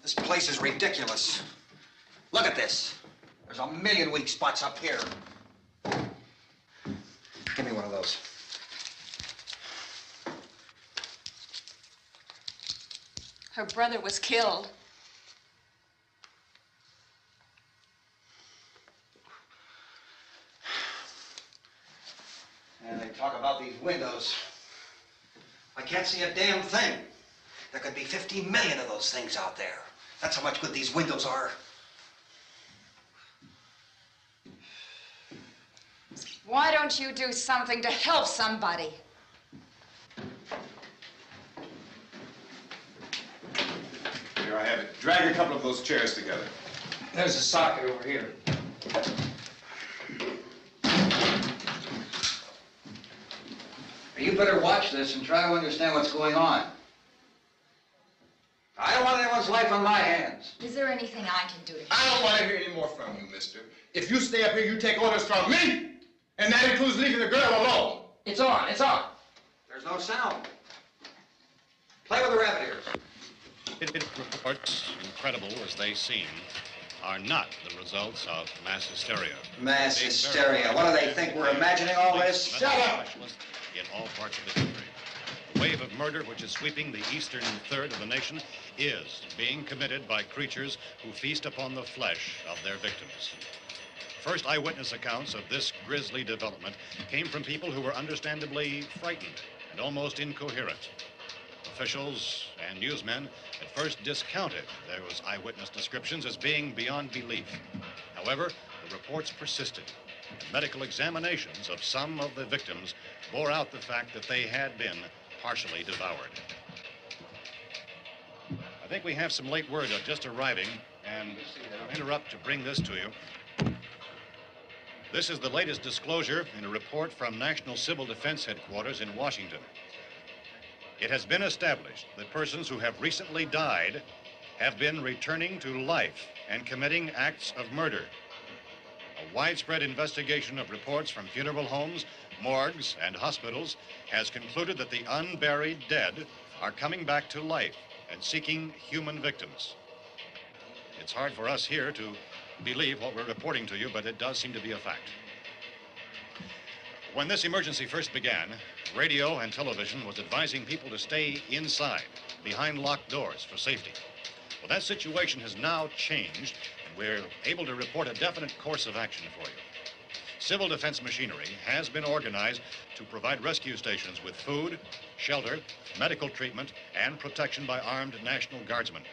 [SPEAKER 8] This place is ridiculous. Look at this. There's a million weak spots up here. windows.
[SPEAKER 5] Her brother was killed.
[SPEAKER 8] And they talk about these windows. I can't see a damn thing. There could be 15 million of those things out there. That's how much good these windows are.
[SPEAKER 11] Why don't you do something to help somebody?
[SPEAKER 10] Here I have it. Drag a couple of those chairs together.
[SPEAKER 7] There's a socket over here. You better watch this and try to understand what's going on. I don't want anyone's life on my hands.
[SPEAKER 11] Is there anything I can do to help?
[SPEAKER 10] I don't want to hear any more from you, mister. If you stay up here, you take orders from me. And that includes leaving the girl alone.
[SPEAKER 7] It's on, it's on.
[SPEAKER 8] There's no sound. Play with the rabbit ears.
[SPEAKER 3] Reports, incredible as they seem, are not the results of mass hysteria.
[SPEAKER 8] Mass hysteria. What do they think? We're imagining all this? Shut up!
[SPEAKER 3] In all parts of the country. The wave of murder which is sweeping the eastern third of the nation is being committed by creatures who feast upon the flesh of their victims. First eyewitness accounts of this grisly development came from people who were understandably frightened and almost incoherent. Officials and newsmen at first discounted those eyewitness descriptions as being beyond belief. However, the reports persisted. And medical examinations of some of the victims bore out the fact that they had been partially devoured. I think we have some late word just arriving, and I'll interrupt to bring this to you. This is the latest disclosure in a report from National Civil Defense Headquarters in Washington. It has been established that persons who have recently died have been returning to life and committing acts of murder. A widespread investigation of reports from funeral homes, morgues, and hospitals has concluded that the unburied dead are coming back to life and seeking human victims. It's hard for us here to believe what we're reporting to you, but it does seem to be a fact. When this emergency first began, radio and television was advising people to stay inside, behind locked doors for safety. Well, that situation has now changed, and we're able to report a definite course of action for you. Civil defense machinery has been organized to provide rescue stations with food, shelter, medical treatment, and protection by armed National Guardsmen.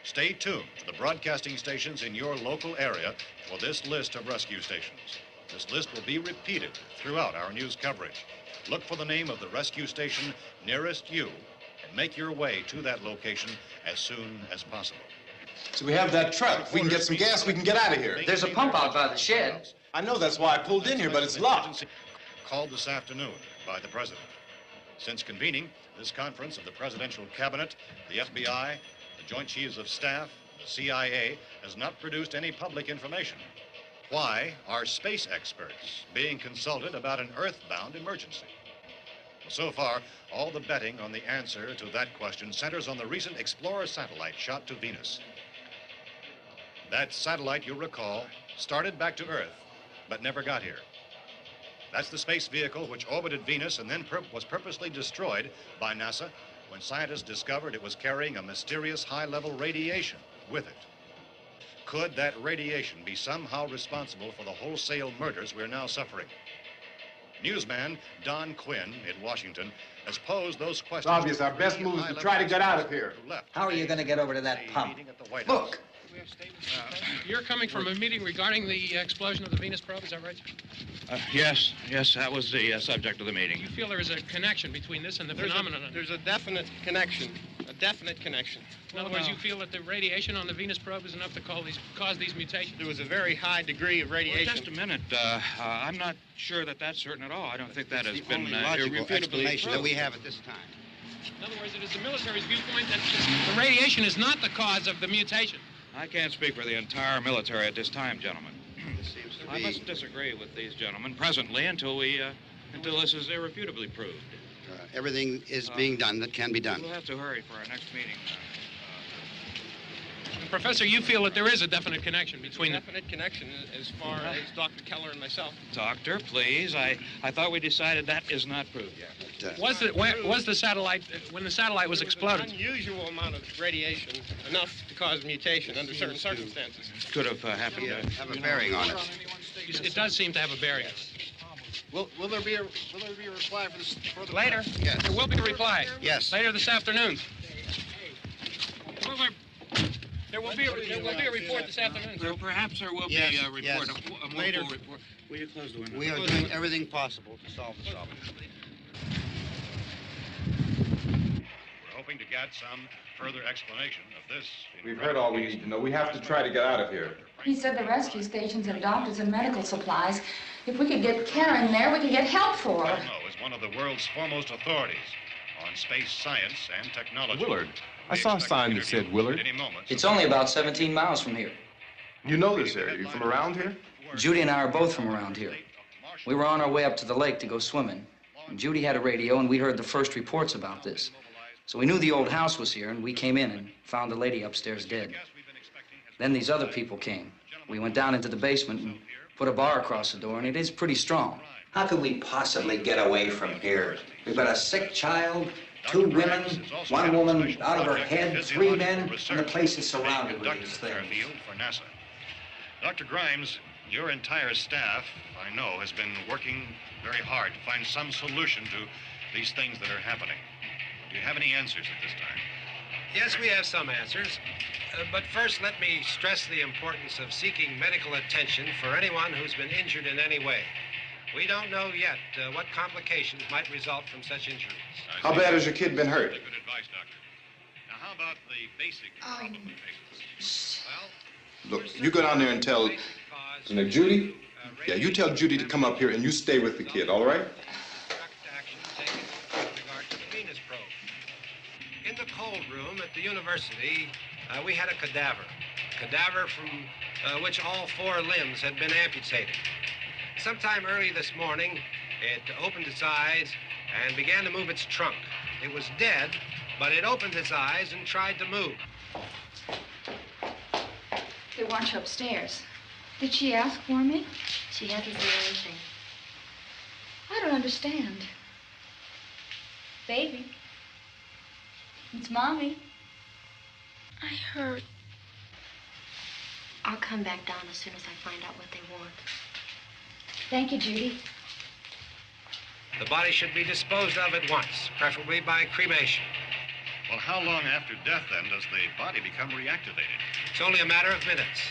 [SPEAKER 3] Stay tuned to the broadcasting stations in your local area for this list of rescue stations. This list will be repeated throughout our news coverage. Look for the name of the rescue station nearest you and make your way to that location as soon as possible.
[SPEAKER 10] So we have that truck. If we can get some gas, we can get out of here.
[SPEAKER 7] There's a pump out by the shed.
[SPEAKER 10] I know, that's why I pulled in here, but it's locked.
[SPEAKER 3] Called this afternoon by the president. Since convening this conference of the presidential cabinet, the FBI, the Joint Chiefs of Staff, the CIA has not produced any public information. Why are space experts being consulted about an earthbound emergency? Well, so far, all the betting on the answer to that question centers on the recent Explorer satellite shot to Venus. That satellite, you'll recall, started back to Earth, but never got here. That's the space vehicle which orbited Venus and then was purposely destroyed by NASA when scientists discovered it was carrying a mysterious high-level radiation with it. Could that radiation be somehow responsible for the wholesale murders we're now suffering? Newsman Don Quinn in Washington has posed those questions.
[SPEAKER 9] It's obvious our best move is to try to get out of here.
[SPEAKER 8] How are you going to get over to that pump?
[SPEAKER 7] Look!
[SPEAKER 15] You're coming from a meeting regarding the explosion of the Venus probe, is that right?
[SPEAKER 16] Yes, that was the subject of the meeting.
[SPEAKER 15] You feel there is a connection between this and the phenomenon?
[SPEAKER 2] There's a definite connection. A definite connection.
[SPEAKER 15] In other words, you feel that the radiation on the Venus probe is enough to cause these mutations?
[SPEAKER 2] There was a very high degree of radiation.
[SPEAKER 16] Well, just a minute. I'm not sure that that's certain at all. I don't think that has been
[SPEAKER 2] logical explanation that we have at this time.
[SPEAKER 15] In other words, it is the military's viewpoint that the radiation is not the cause of the mutation.
[SPEAKER 16] I can't speak for the entire military at this time, gentlemen. I must disagree with these gentlemen presently until this is irrefutably proved.
[SPEAKER 17] Everything is being done that can be done.
[SPEAKER 16] We'll have to hurry for our next meeting.
[SPEAKER 15] Professor, you feel that there is a definite connection between the...
[SPEAKER 2] Definite connection as far as Dr. Keller and myself.
[SPEAKER 16] Doctor, please. I thought we decided that is not proved yet.
[SPEAKER 15] Was the satellite, when the satellite was exploded?
[SPEAKER 2] An unusual amount of radiation, enough to cause mutation under certain circumstances.
[SPEAKER 16] Could have happened to
[SPEAKER 8] have a bearing on it.
[SPEAKER 15] It does seem to have a bearing.
[SPEAKER 2] Will there be a reply for this further?
[SPEAKER 15] Later?
[SPEAKER 8] Yes.
[SPEAKER 15] There will be a reply.
[SPEAKER 8] Yes.
[SPEAKER 15] Later this afternoon. There will be a report this afternoon.
[SPEAKER 16] Well, perhaps there will be a report,
[SPEAKER 8] yes.
[SPEAKER 16] a more
[SPEAKER 8] Later.
[SPEAKER 16] full report. Will you close the window?
[SPEAKER 8] We are doing everything possible to solve the problem.
[SPEAKER 3] We're hoping to get some further explanation of this.
[SPEAKER 9] We've heard all we need to know. We have to try to get out of here.
[SPEAKER 11] He said the rescue stations have doctors and medical supplies. If we could get Kenner in there, we could get help for her.
[SPEAKER 3] Pelmo is one of the world's foremost authorities on space science and technology.
[SPEAKER 4] Willard. I saw a sign that said Willard.
[SPEAKER 7] It's only about 17 miles from here.
[SPEAKER 4] You know this area. You from around here?
[SPEAKER 7] Judy and I are both from around here. We were on our way up to the lake to go swimming. And Judy had a radio, and we heard the first reports about this. So we knew the old house was here, and we came in and found the lady upstairs dead. Then these other people came. We went down into the basement and put a bar across the door, and it is pretty strong.
[SPEAKER 8] How could we possibly get away from here? We've got a sick child, 2 women, 1 woman out of her head, 3 men, and the place is surrounded with these things.
[SPEAKER 3] For NASA. Dr. Grimes, your entire staff, I know, has been working very hard to find some solution to these things that are happening. Do you have any answers at this time?
[SPEAKER 2] Yes, we have some answers. But first, let me stress the importance of seeking medical attention for anyone who's been injured in any way. We don't know yet what complications might result from such injuries.
[SPEAKER 4] How bad has your kid been hurt?
[SPEAKER 3] Good advice, Doctor. Now, how about the basic problem patients?
[SPEAKER 10] Look, you go down there and tell... Judy? Yeah, you tell Judy to come up here and you stay with the kid, all right?
[SPEAKER 2] In the cold room at the university, we had a cadaver from which all 4 limbs had been amputated. Sometime early this morning, it opened its eyes and began to move its trunk. It was dead, but it opened its eyes and tried to move.
[SPEAKER 11] They want you upstairs. Did she ask for me?
[SPEAKER 13] She hasn't said anything.
[SPEAKER 11] I don't understand. Baby. It's Mommy.
[SPEAKER 13] I heard. I'll come back down as soon as I find out what they want.
[SPEAKER 11] Thank you, Judy.
[SPEAKER 2] The body should be disposed of at once, preferably by cremation.
[SPEAKER 3] Well, how long after death, then, does the body become reactivated?
[SPEAKER 2] It's only a matter of minutes.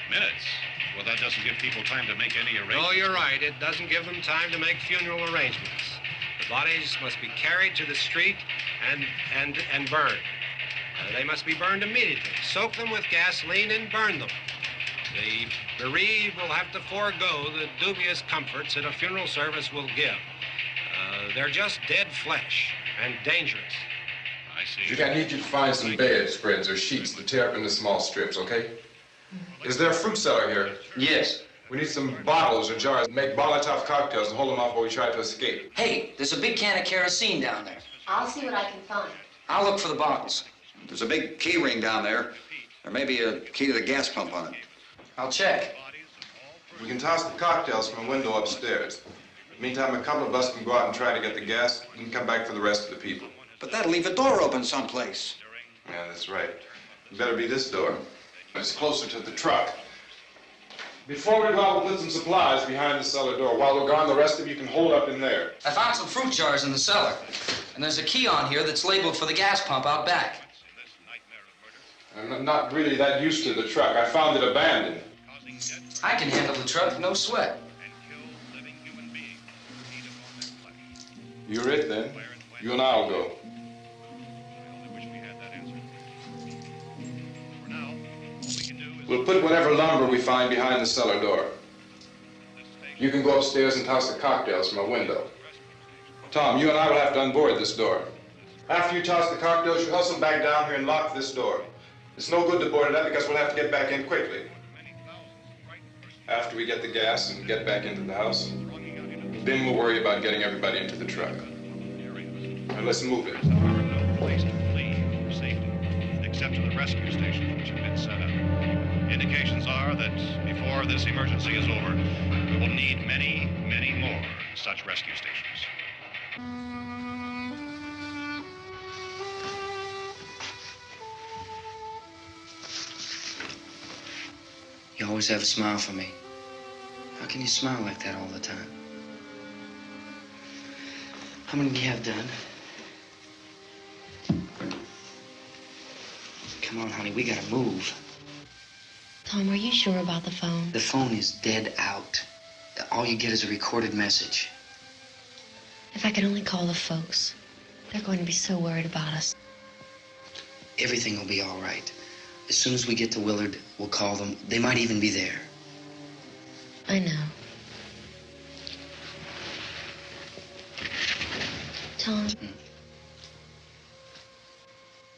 [SPEAKER 3] Minutes? Well, that doesn't give people time to make any arrangements.
[SPEAKER 2] No, you're right. It doesn't give them time to make funeral arrangements. The bodies must be carried to the street and burned. They must be burned immediately. Soak them with gasoline and burn them. The bereaved will have to forego the dubious comforts that a funeral service will give. They're just dead flesh and dangerous.
[SPEAKER 3] I see.
[SPEAKER 4] Judy, I need you to find some bedspreads or sheets to tear up into small strips, okay? Is there a fruit cellar here?
[SPEAKER 7] Yes.
[SPEAKER 4] We need some bottles or jars to make Molotov cocktails and hold them off while we try to escape.
[SPEAKER 7] Hey, there's a big can of kerosene down there.
[SPEAKER 13] I'll see what I can find.
[SPEAKER 7] I'll look for the bottles.
[SPEAKER 8] There's a big key ring down there. There may be a key to the gas pump on it.
[SPEAKER 7] I'll check.
[SPEAKER 10] We can toss the cocktails from a window upstairs. Meantime, a couple of us can go out and try to get the gas and come back for the rest of the people.
[SPEAKER 8] But that'll leave a door open someplace.
[SPEAKER 10] Yeah, that's right. It better be this door. It's closer to the truck. Before we go out, we'll put some supplies behind the cellar door. While we're gone, the rest of you can hold up in there.
[SPEAKER 7] I found some fruit jars in the cellar. And there's a key on here that's labeled for the gas pump out back.
[SPEAKER 10] I'm not really that used to the truck. I found it abandoned.
[SPEAKER 7] I can handle the truck, no sweat.
[SPEAKER 10] You're it, then. You and I'll go. We'll put whatever lumber we find behind the cellar door. You can go upstairs and toss the cocktails from a window. Tom, you and I will have to unboard this door. After you toss the cocktails, you hustle back down here and lock this door. It's no good to board it up because we'll have to get back in quickly. After we get the gas and get back into the house, then we'll worry about getting everybody into the truck. Now let's move it.
[SPEAKER 3] There are no place to flee for safety, except to the rescue stations which have been set up. Indications are that before this emergency is over, we will need many, many more such rescue stations.
[SPEAKER 7] You always have a smile for me. How can you smile like that all the time? How many do you have done? Come on, honey, we gotta move.
[SPEAKER 13] Tom, are you sure about the phone?
[SPEAKER 7] The phone is dead out. All you get is a recorded message.
[SPEAKER 13] If I could only call the folks. They're going to be so worried about us.
[SPEAKER 7] Everything will be all right. As soon as we get to Willard, we'll call them. They might even be there.
[SPEAKER 13] I know. Tom,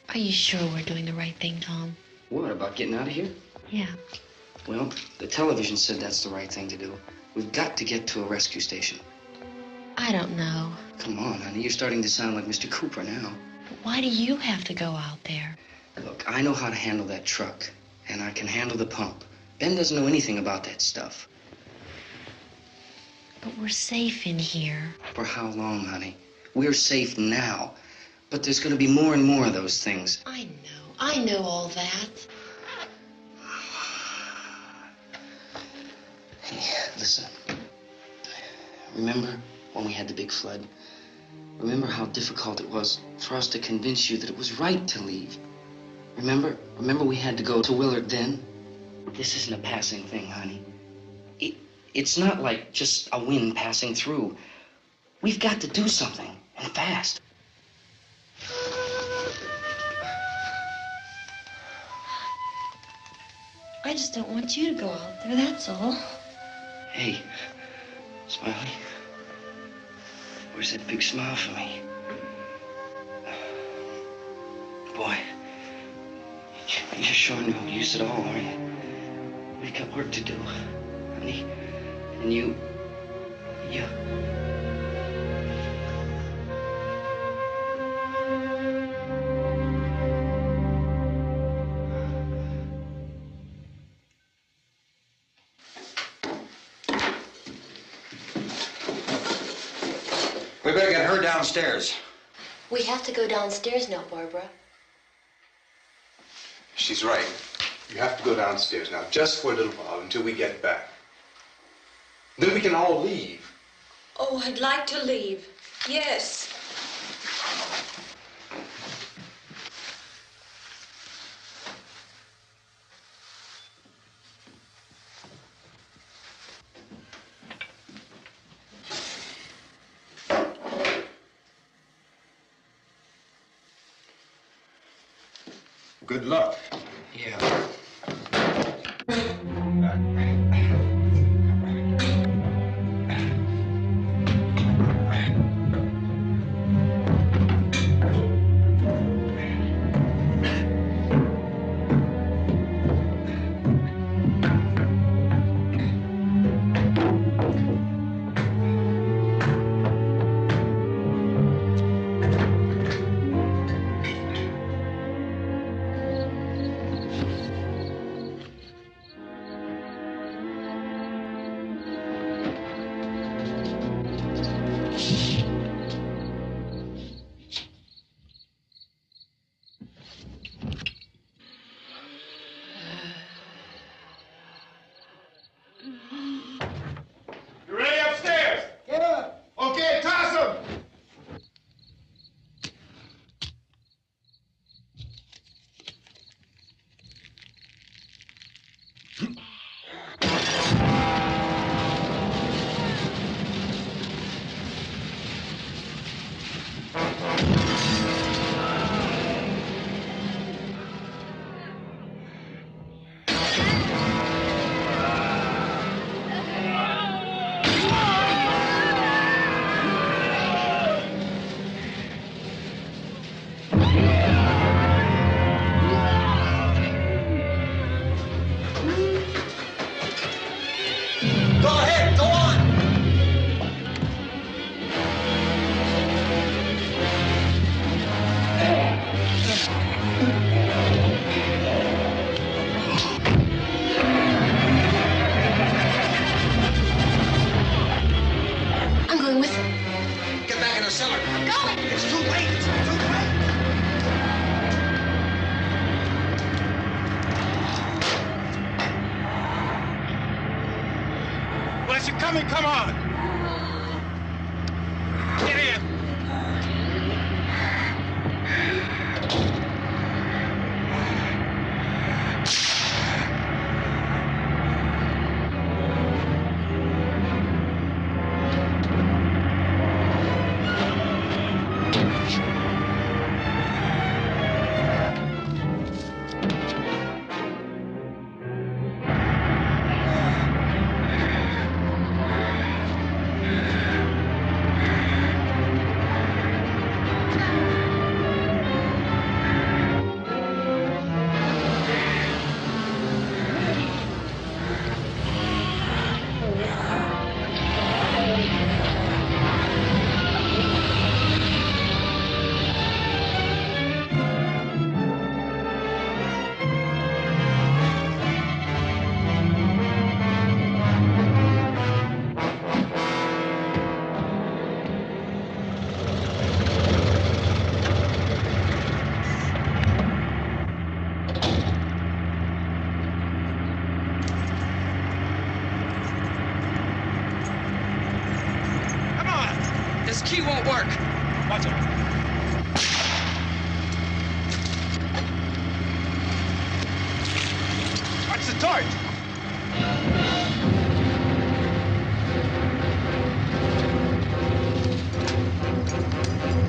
[SPEAKER 13] are you sure we're doing the right thing, Tom?
[SPEAKER 7] What, about getting out of here?
[SPEAKER 13] Yeah.
[SPEAKER 7] Well, the television said that's the right thing to do. We've got to get to a rescue station.
[SPEAKER 13] I don't know.
[SPEAKER 7] Come on, honey, you're starting to sound like Mr. Cooper now.
[SPEAKER 13] But why do you have to go out there?
[SPEAKER 7] Look, I know how to handle that truck, and I can handle the pump. Ben doesn't know anything about that stuff.
[SPEAKER 13] But we're safe in here.
[SPEAKER 7] For how long, honey? We're safe now. But there's going to be more and more of those things.
[SPEAKER 13] I know all that.
[SPEAKER 7] Hey, listen. Remember when we had the big flood? Remember how difficult it was for us to convince you that it was right to leave? Remember we had to go to Willard then? This isn't a passing thing, honey. It's not like just a wind passing through. We've got to do something, and fast.
[SPEAKER 13] I just don't want you to go out there, that's all.
[SPEAKER 7] Hey, Smiley, where's that big smile for me? Boy, you're sure no use at all, aren't you? We've got work to do, honey. And you...
[SPEAKER 8] We better get her downstairs.
[SPEAKER 13] We have to go downstairs now, Barbara.
[SPEAKER 4] She's right. You have to go downstairs now, just for a little while, until we get back. Then we can all leave.
[SPEAKER 6] Oh, I'd like to leave. Yes.
[SPEAKER 10] Good luck.
[SPEAKER 7] Yeah.
[SPEAKER 10] coming, come on! Get in!
[SPEAKER 7] Key won't work.
[SPEAKER 10] Watch it. Watch the torch.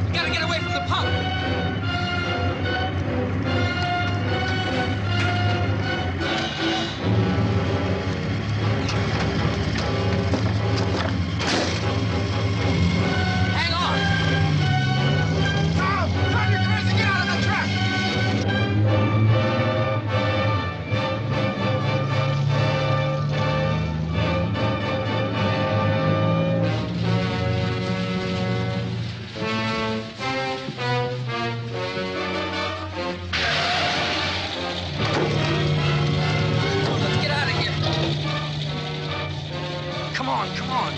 [SPEAKER 7] We gotta get away from the pump. Come on.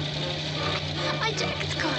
[SPEAKER 13] My jacket's gone.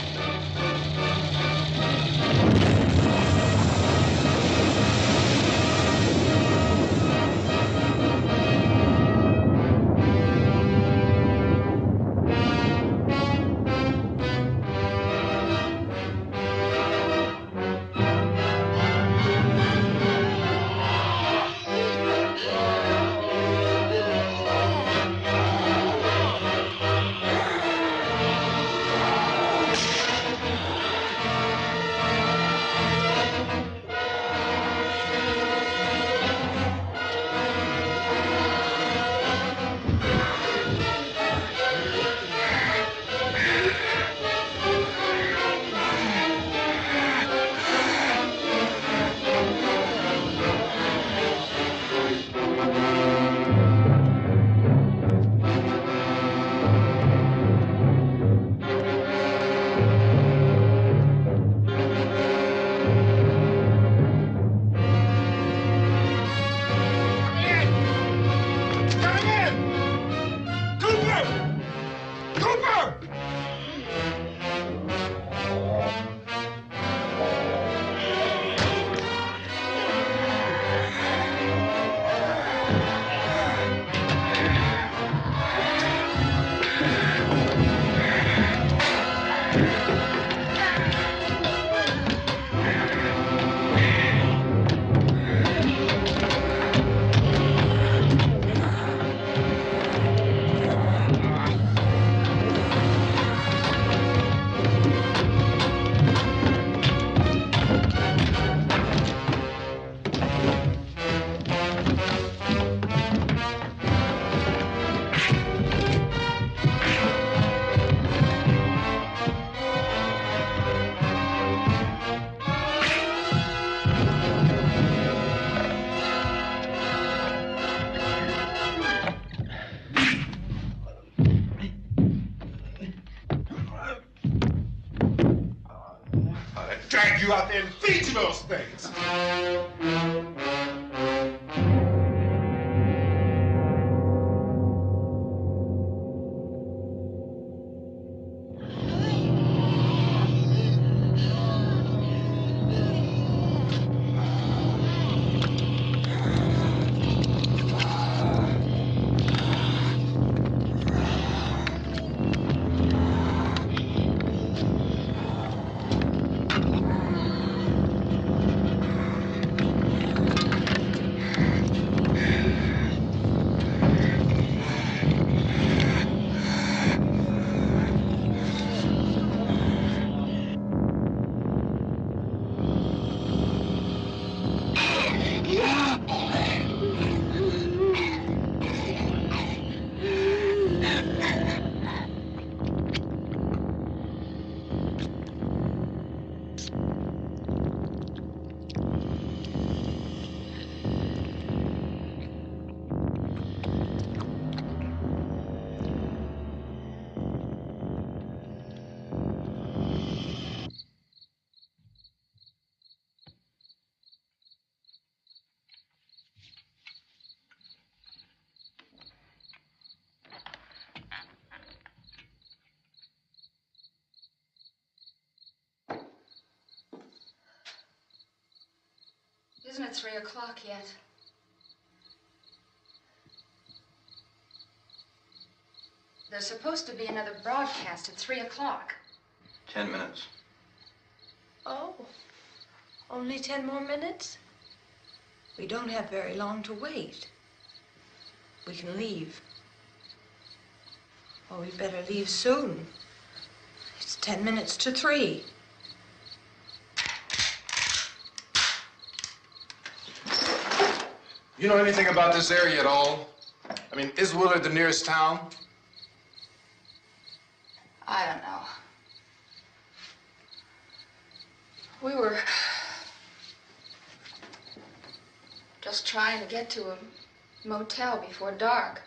[SPEAKER 10] Drag you out there and feed you those things.
[SPEAKER 11] Isn't it 3 o'clock yet? There's supposed to be another broadcast at 3 o'clock.
[SPEAKER 17] 10 minutes.
[SPEAKER 6] Oh, only 10 more minutes? We don't have very long to wait. We can leave. Oh, we better leave soon. It's 10 minutes to 3.
[SPEAKER 9] You know anything about this area at all? I mean, is Willard the nearest town?
[SPEAKER 11] I don't know. We were just trying to get to a motel before dark.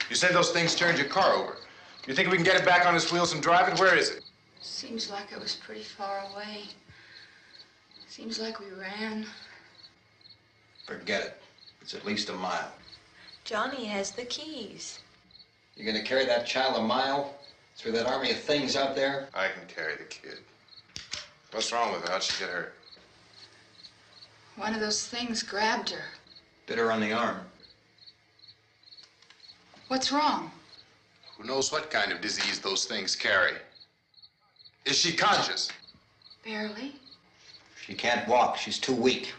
[SPEAKER 9] You said those things turned your car over. You think we can get it back on its wheels and drive it? Where is it?
[SPEAKER 11] Seems like it was pretty far away. Seems like we ran.
[SPEAKER 17] Forget it. It's at least a mile.
[SPEAKER 6] Johnny has the keys.
[SPEAKER 17] You're gonna carry that child a mile through that army of things out there?
[SPEAKER 9] I can carry the kid. What's wrong with her? How'd she get hurt?
[SPEAKER 11] One of those things grabbed her.
[SPEAKER 17] Bit her on the arm.
[SPEAKER 11] What's wrong?
[SPEAKER 9] Who knows what kind of disease those things carry? Is she conscious?
[SPEAKER 11] Barely.
[SPEAKER 17] She can't walk. She's too weak.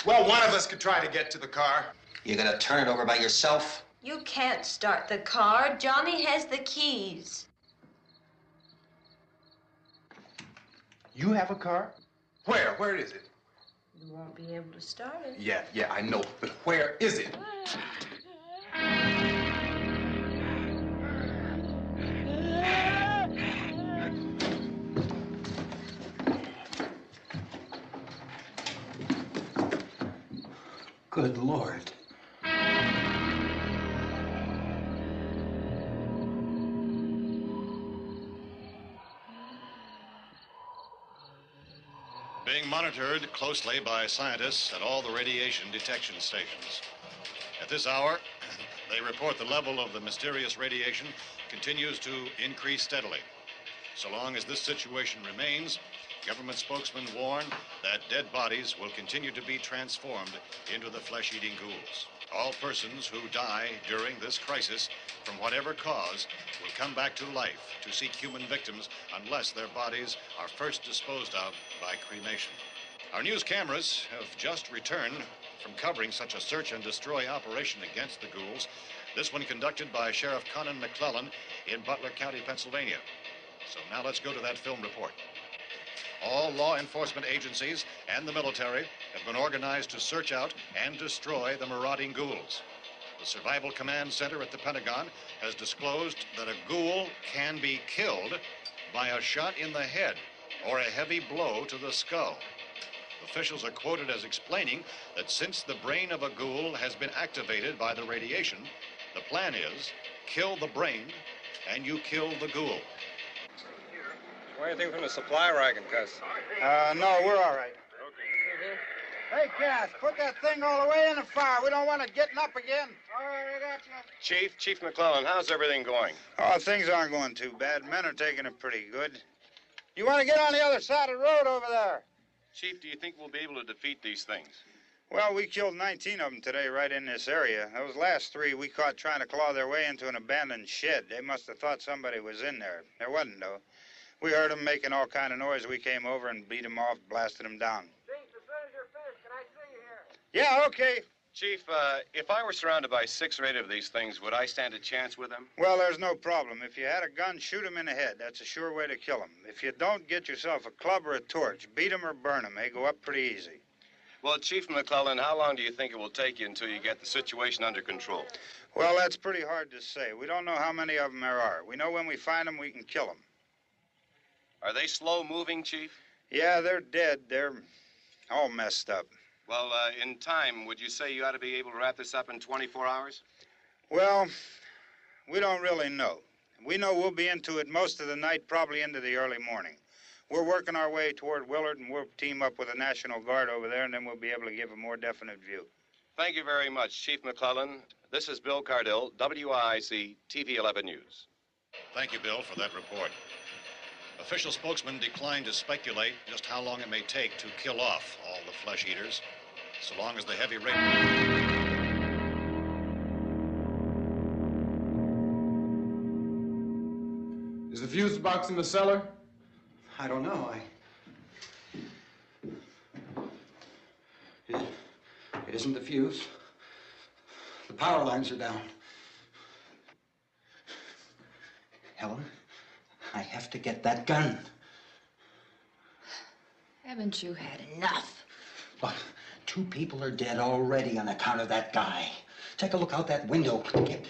[SPEAKER 9] Well, one of us could try to get to the car.
[SPEAKER 17] You gonna turn it over by yourself?
[SPEAKER 6] You can't start the car. Johnny has the keys.
[SPEAKER 9] You have a car? Where? Where is it?
[SPEAKER 6] You won't be able to start it.
[SPEAKER 9] Yeah, I know. But where is it?
[SPEAKER 8] Good Lord.
[SPEAKER 3] Being monitored closely by scientists at all the radiation detection stations. At this hour, they report the level of the mysterious radiation continues to increase steadily. So long as this situation remains, government spokesmen warn that dead bodies will continue to be transformed into the flesh-eating ghouls. All persons who die during this crisis, from whatever cause, will come back to life to seek human victims unless their bodies are first disposed of by cremation. Our news cameras have just returned from covering such a search and destroy operation against the ghouls, this one conducted by Sheriff Conan McClellan in Butler County, Pennsylvania. So now let's go to that film report. All law enforcement agencies and the military have been organized to search out and destroy the marauding ghouls. The Survival Command Center at the Pentagon has disclosed that a ghoul can be killed by a shot in the head or a heavy blow to the skull. Officials are quoted as explaining that since the brain of a ghoul has been activated by the radiation, the plan is kill the brain and you kill the ghoul.
[SPEAKER 18] Anything from the supply wagon, Cuss?
[SPEAKER 14] No, we're all right. Hey, Cass, put that thing all the way in the fire. We don't want it getting up again. All right, I got you.
[SPEAKER 18] Chief McClellan, how's everything going?
[SPEAKER 14] Oh, things aren't going too bad. Men are taking it pretty good. You want to get on the other side of the road over there?
[SPEAKER 18] Chief, do you think we'll be able to defeat these things?
[SPEAKER 14] Well, we killed 19 of them today right in this area. Those last 3 we caught trying to claw their way into an abandoned shed. They must have thought somebody was in there. There wasn't, though. We heard them making all kind of noise. We came over and beat them off, blasted them down.
[SPEAKER 12] Chief, as soon as you're finished, can I see you here?
[SPEAKER 14] Yeah, okay.
[SPEAKER 18] Chief, if I were surrounded by 6 or 8 of these things, would I stand a chance with them?
[SPEAKER 14] Well, there's no problem. If you had a gun, shoot them in the head. That's a sure way to kill them. If you don't, get yourself a club or a torch. Beat them or burn them. They go up pretty easy.
[SPEAKER 18] Well, Chief McClellan, how long do you think it will take you until you get the situation under control?
[SPEAKER 14] Well, that's pretty hard to say. We don't know how many of them there are. We know when we find them, we can kill them.
[SPEAKER 18] Are they slow-moving, Chief?
[SPEAKER 14] Yeah, they're dead. They're all messed up.
[SPEAKER 18] Well, in time, would you say you ought to be able to wrap this up in 24 hours?
[SPEAKER 14] Well, we don't really know. We know we'll be into it most of the night, probably into the early morning. We're working our way toward Willard, and we'll team up with the National Guard over there, and then we'll be able to give a more definite view.
[SPEAKER 18] Thank you very much, Chief McClellan. This is Bill Cardill, WIC TV 11 News.
[SPEAKER 3] Thank you, Bill, for that report. Official spokesman declined to speculate just how long it may take to kill off all the flesh eaters, so long as the heavy rain...
[SPEAKER 9] Is the fuse box in the cellar?
[SPEAKER 8] I don't know. It isn't the fuse. The power lines are down. Helen, I have to get that gun.
[SPEAKER 6] Haven't you had enough?
[SPEAKER 8] Look, 2 people are dead already on account of that guy. Take a look out that window. Get...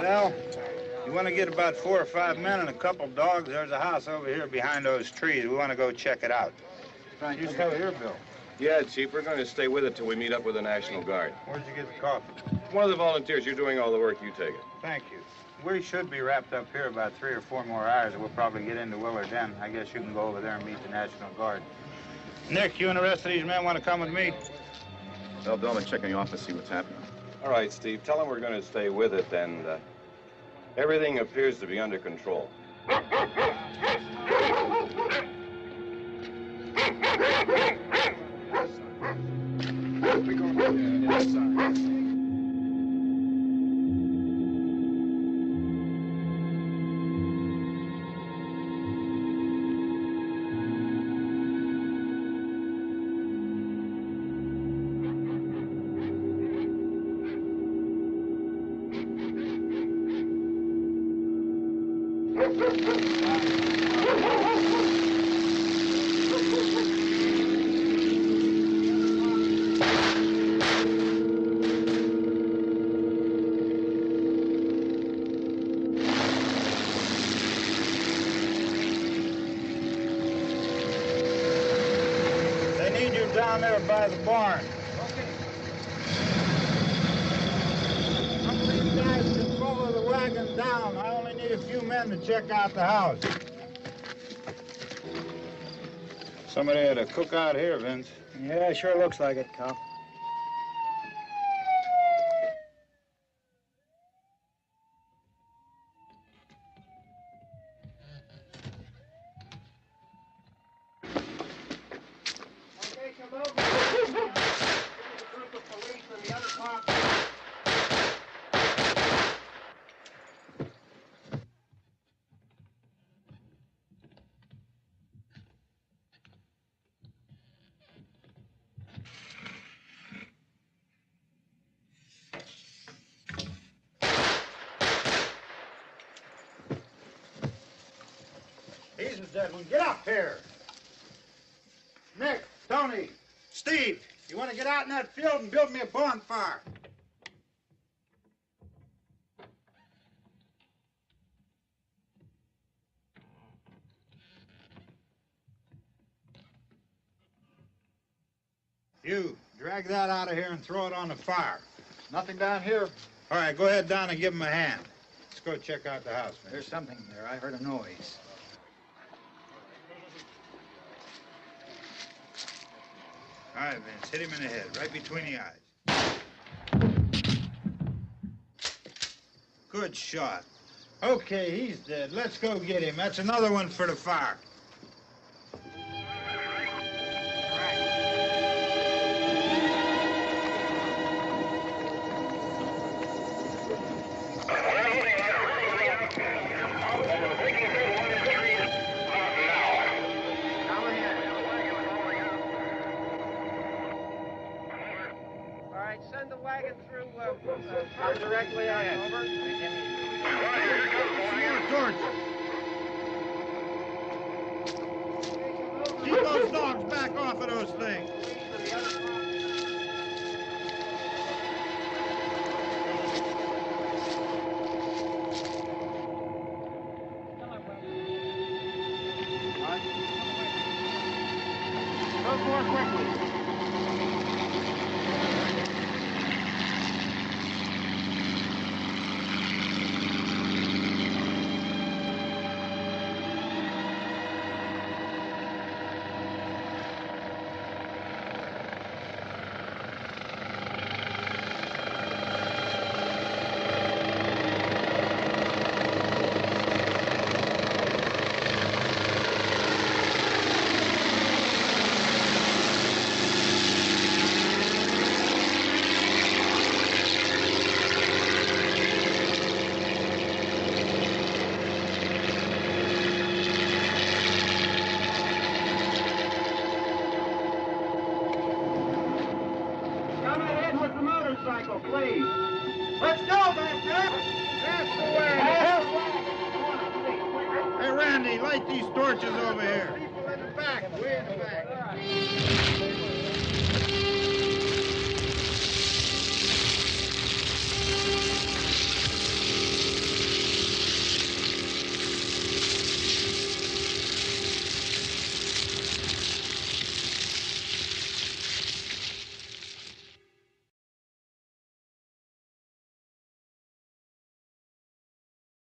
[SPEAKER 14] Sal, you want to get about 4 or 5 men and a couple dogs? There's a house over here behind those trees. We want to go check it out. You stay here, Bill.
[SPEAKER 18] Yeah, Chief, we're going to stay with it till we meet up with the National Guard.
[SPEAKER 14] Where'd you get the coffee?
[SPEAKER 18] One of the volunteers. You're doing all the work. You take it.
[SPEAKER 14] Thank you. We should be wrapped up here about 3 or 4 more hours. We'll probably get into Willard then. I guess you can go over there and meet the National Guard. Nick, you and the rest of these men want to come with me?
[SPEAKER 19] Tell Bill to check in the office, see what's happening.
[SPEAKER 18] All right, Steve. Tell them we're going to stay with it, and everything appears to be under control.
[SPEAKER 14] Down there by the barn. Okay. Some of these guys can follow the wagon down. I only need a few men to check out the house. Somebody had a cookout here, Vince.
[SPEAKER 20] Yeah, sure looks like it, Cal.
[SPEAKER 14] Get up here. Nick, Tony, Steve, you want to get out in that field and build me a bonfire? You, drag that out of here and throw it on the fire.
[SPEAKER 20] Nothing down here.
[SPEAKER 14] All right, go ahead down and give him a hand. Let's go check out the house, man.
[SPEAKER 20] There's something there. I heard a noise.
[SPEAKER 14] All right, Vince, hit him in the head, right between the eyes. Good shot. Okay, he's dead. Let's go get him. That's another one for the fire.
[SPEAKER 2] Send the wagon through directly out. Over.
[SPEAKER 14] Keep those dogs back off of those things.
[SPEAKER 2] Go more quickly.
[SPEAKER 14] Please. Let's go back there. That's the way. Hey, Randy, light these torches over here. People in the back, way in the back.